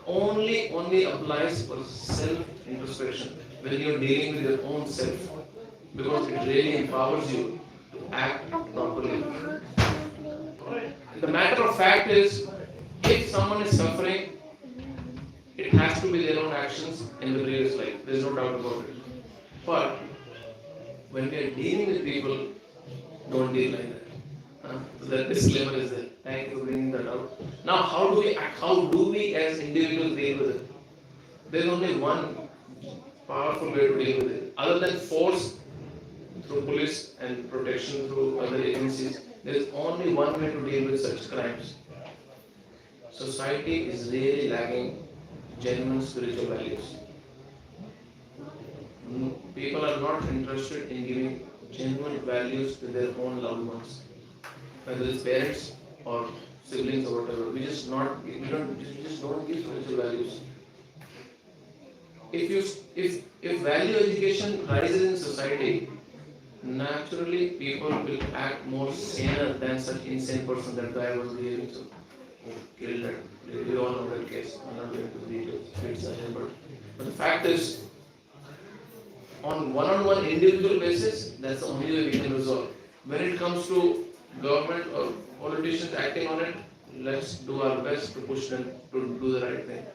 only applies for self-introspection when you are dealing with your own self, because it really empowers you to act properly. The matter of fact is, if someone is suffering, it has to be their own actions in the previous life. There is no doubt about it. But when we are dealing with people, don't deal like that. So that disclaimer is there. Thank you for bringing that out. Now, how do we act? How do we as individuals deal with it? There is only one powerful way to deal with it. Other than force through police and protection through other agencies, there is only one way to deal with such crimes. Society is really lacking genuine spiritual values. People are not interested in giving genuine values to their own loved ones, whether it's parents or siblings or whatever. We just don't give spiritual values. If value education rises in society, naturally people will act more saner than such insane person that guy was behaving so. Who killed that. We all know that case. I'm not going to details. It's but the fact is, on one-on-one individual basis, that's the only way we can resolve. When it comes to government or politicians acting on it, let's do our best to push them to do the right thing.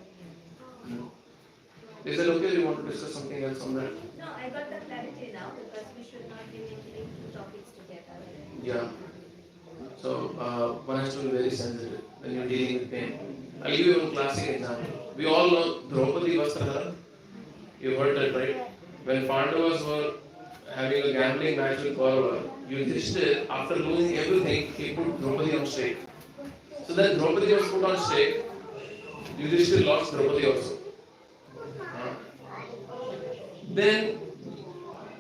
Is that okay? You want to discuss something else on that? No, I got the clarity now because we should not be mingling two topics together. Yeah. So one has to be very sensitive when you're dealing with pain. I'll give you a classic example. We all know Draupadi Vastrahara. You heard that, right? When Pandavas were having a gambling match with Kaurava, Yudhishthir, after losing everything, he put Draupadi on stake. So then Draupadi was put on stake. Yudhishthir lost Draupadi also. Then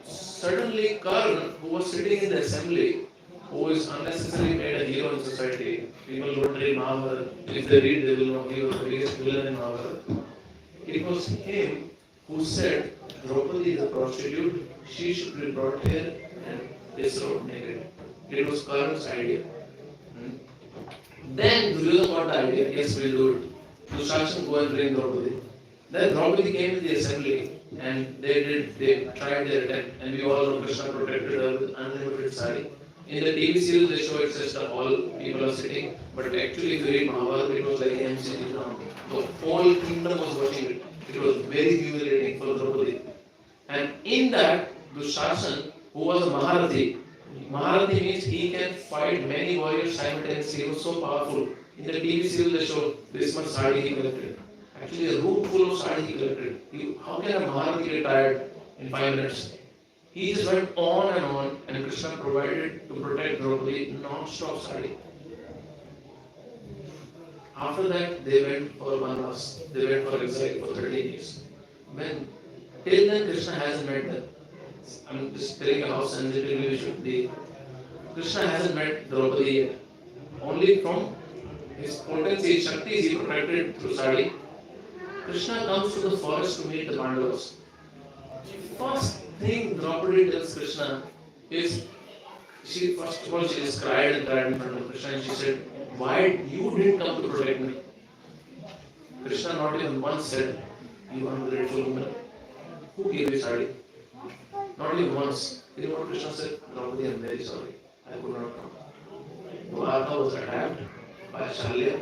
suddenly Karna, who was sitting in the assembly, who is unnecessarily made a hero in society. People don't read Mahabharata. If they read, they will know he was the biggest villain in Mahabharata. It was him who said, Draupadi is a prostitute, she should be brought here and disrobed naked. It was Karna's idea. Then Duryodhana got the idea, yes, we'll do it. Dushashan go and bring Draupadi. Then Draupadi came to the assembly and they tried their attempt. And we all know Krishna protected her with unlimited sari. In the TV series, they show it says that all people are sitting, but actually, if you read Mahabharata, it was like MC. The whole kingdom was watching it. It was very humiliating for Draupadi. And in that, Dushashan, who was a Maharathi, Maharathi means he can fight many warriors simultaneously. He was so powerful. In the TV series, they show this much sari he collected. Actually, a room full of sari he collected. How can a Maharathi get tired in 5 minutes? He just went on, and Krishna provided to protect Draupadi non-stop sari. After that, they went for Vanvas. They went for exile for 13 years. Till then, Krishna hasn't met them. I'm just telling you how sensitively we should be. Krishna hasn't met Draupadi yet. Only from his potency, Shakti, he protected through sari. Krishna comes to the forest to meet the Pandavas. First thing Draupadi tells Krishna is, first of all, she just cried and cried in front of Krishna and she said, why you didn't come to protect me? Krishna not even once said, you ungrateful woman, who gave you sari? Not even once. You know what Krishna said? Draupadi, I'm very sorry. I could not come. Dwarka was attacked by Shalya.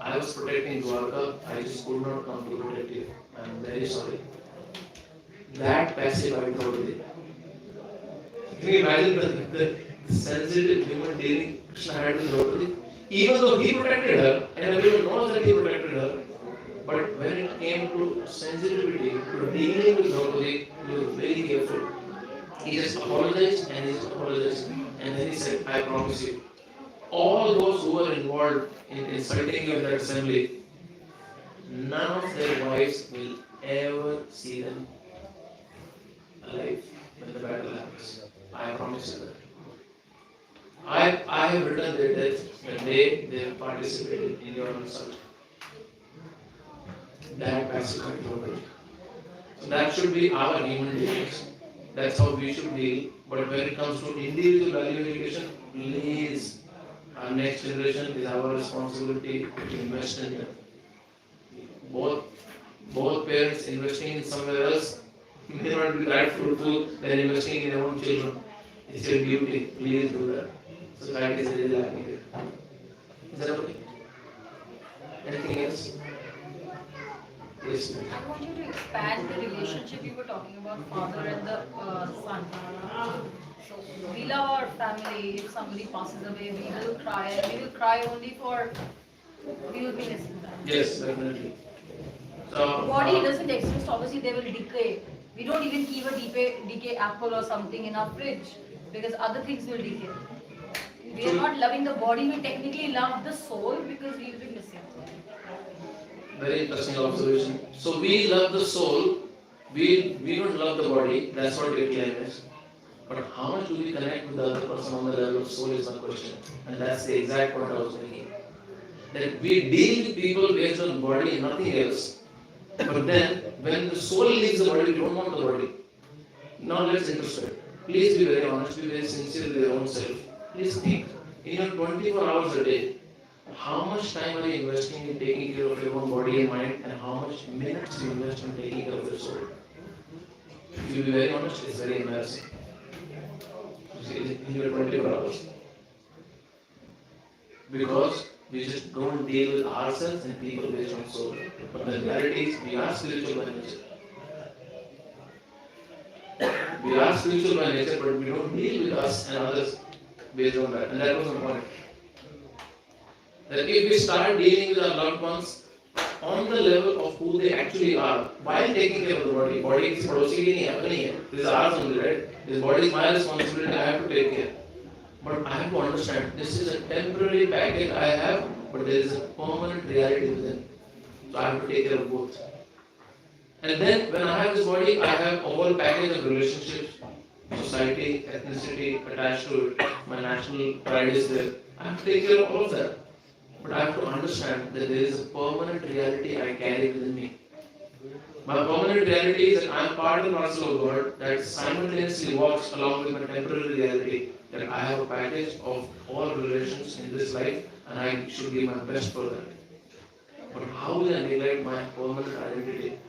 I was protecting Dwarka. I just could not come to protect you. I'm very sorry. That pacified Draupadi. Can you imagine the sensitive human dealing Krishna had with Draupadi? Even though he protected her, and everyone knows that he protected her, but when it came to sensitivity, to dealing with Draupadi, he was very careful. He just apologized and he just apologized. And then he said, I promise you, all those who were involved in insulting you in that assembly, none of their wives will ever see them alive when the battle happens. I promise you that. I have written their death the day they participated in your insult. That pacified Draupadi. So that should be our human dealings. That's how we should deal. But when it comes to individual value education, please, our next generation is our responsibility to invest in them. Both parents investing in somewhere else may not be that fruitful than investing in their own children. It's your duty. Please do that. Society is really lacking here. Is that okay? Anything else? Yes. I want you to expand the relationship you were talking about, father and the son. So we love our family. If somebody passes away, we will cry. And we will cry only for, we will be missing them. Yes, definitely. So, Body doesn't exist. Obviously, they will decay. We don't even keep a decay apple or something in our fridge because other things will decay. We are not loving the body. We technically love the soul because we will be missing. Very interesting observation. So we love the soul, we don't love the body, that's what your claim is. But how much do we connect with the other person on the level of soul is the question. And that's the exact point I was making. That we deal with people based on body and nothing else. But then, when the soul leaves the body, we don't want the body. Now let's introspect. Please be very honest, be very sincere with your own self. Please think, in your 24 hours a day, how much time are you investing in taking care of your own body and mind, and how much minutes you invest in taking care of your soul? If you be very honest, it's very embarrassing. You see, in your 24 hours. Because we just don't deal with ourselves and people based on soul. But the reality is, we are spiritual by nature. We are spiritual by nature, but we don't deal with us and others based on that. And that was the point. That if we start dealing with our loved ones on the level of who they actually are, while taking care of the body is पड़ोसी की नहीं है, अपनी है. This is ours only, right? This body is my responsibility. I have to take care. But I have to understand this is a temporary package I have, but there is a permanent reality within. So I have to take care of both. And then when I have this body, I have a whole package of relationships, society, ethnicity attached to it. My national pride is there. I have to take care of all of that. But I have to understand that there is a permanent reality I carry within me. My permanent reality is that I am part and parcel of God that simultaneously walks along with my temporary reality. That I have a package of all relations in this life and I should give my best for that. But how will I neglect my permanent identity?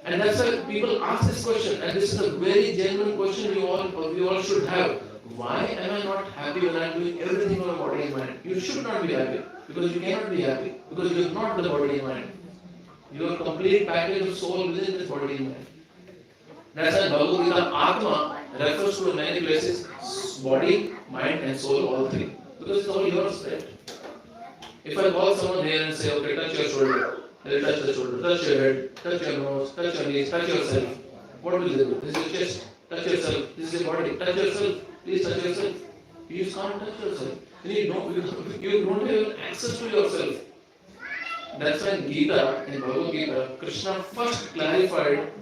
And that's why people ask this question, and this is a very genuine question we all should have. Why am I not happy when I am doing everything for my body and mind? You should not be happy, because you cannot be happy, because you are not the body and mind. You are a complete package of soul within this body and mind. That's why Bhagavad Gita Atma refers to in many places body, mind and soul, all three. Because it's all yours, right? If I call someone here and say, okay, touch your shoulder, they'll touch the shoulder, touch your head, touch your nose, touch your knees, touch yourself. What will they do? This is your chest, touch yourself, this is your body, touch yourself, please touch yourself. You just can't touch yourself. You don't have access to yourself. That's why in Gita, in Bhagavad Gita, Krishna first clarified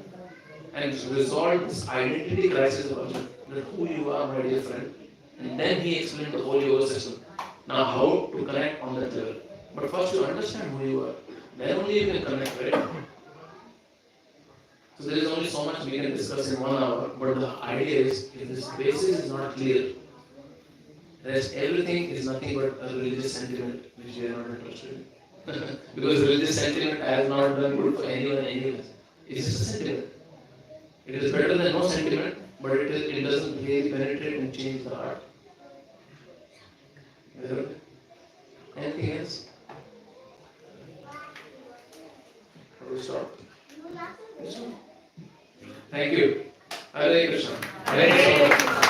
and resolved this identity crisis of Arjun, that who you are, my dear friend. And then he explained the whole yoga system. Now how to connect on that level. But first you understand who you are. Then only you can connect, right? So there is only so much we can discuss in 1 hour, but the idea is, if this basis is not clear, rest everything is nothing but a religious sentiment which we are not interested in. Because religious sentiment has not done good for anyone and anyone. It's just a sentiment. It is better than no sentiment, but it doesn't really penetrate and change the heart. Anything else? Or we stop? Thank you. Hare Krishna. Hare Krishna.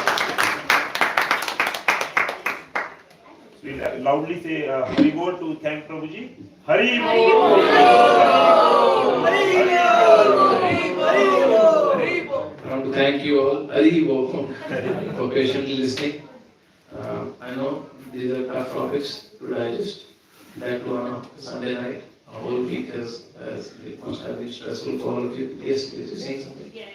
We'll loudly say Hari Bol to thank Prabhuji. Hari Bol! I want to thank you all, Hari Bol, for patiently listening. I know these are tough topics to digest. That too on a Sunday night, a whole week it must have been stressful for all of you. Yes, please, you're saying something. Yeah.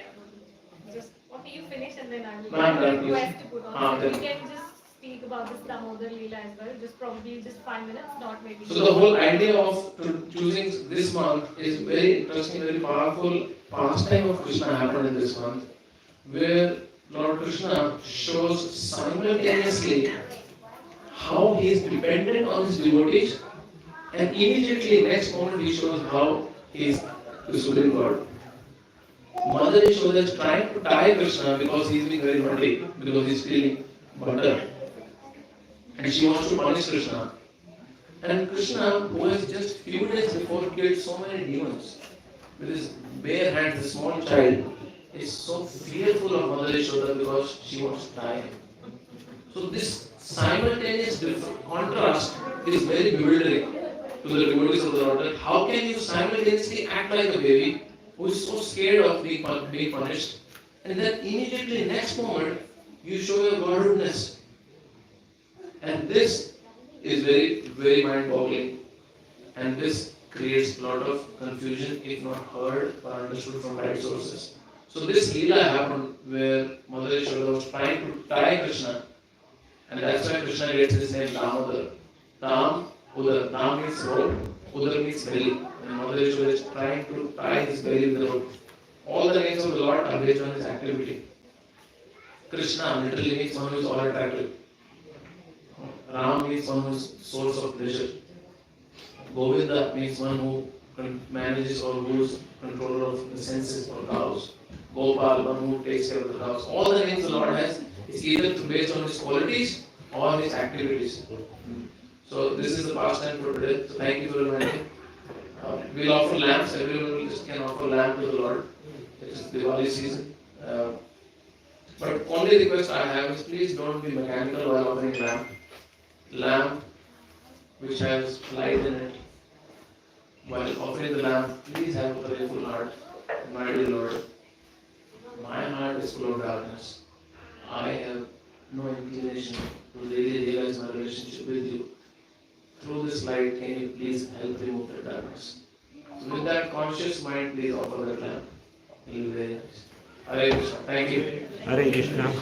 Just after you finish and then I will No, I'm done, request to please. put on. Ah, So we then. can just speak about this Damodar Leela as well. Just probably just 5 minutes, not maybe. So the whole idea of choosing this month is very interesting, very powerful pastime of Krishna happened in this month, where Lord Krishna shows simultaneously how he is dependent on his devotees, and immediately next moment he shows how he is the Supreme God. Mother Yashoda is trying to tie Krishna because he is being very naughty, because he is stealing butter. And she wants to punish Krishna. And Krishna, who has just few days before killed so many demons, with his bare hands, a small child, is so fearful of Mother Yashoda because she wants to tie him. So this simultaneous contrast is very bewildering to the devotees of the Lord. How can you simultaneously act like a baby who is so scared of being punished, and then immediately next moment you show your godhoodness? And this is very, very mind-boggling, and this creates a lot of confusion if not heard or understood from right sources. So this Leela happened where Mother Yashoda was trying to tie Krishna, and that's why Krishna gets his name Damodar. Dam, Udar. Dam means rope, Udar means belly. And Mother Yashoda is trying to tie his belly with the rope. All the names of the Lord are based on his activity. Krishna literally means one who is all attractive. Ram means one who is source of pleasure. Govinda means one who manages or who is controller of the senses or cows. Gopal, one who takes care of the cows. All the names the Lord has is either based on his qualities or his activities. So this is the pastime for today. So thank you for reminding. We'll offer lamps. Everyone can offer lamp to the Lord. It is Diwali season. But only request I have is please don't be mechanical while offering lamp. Lamp which has light in it. While offering the lamp, please have a prayerful heart. My dear Lord, my heart is full of darkness. I have no inclination to really realize my relationship with you. Through this light, can you please help remove the darkness? So with that conscious mind, please offer that lamp. It will be very nice. Hare Krishna. Thank you. Hare Krishna.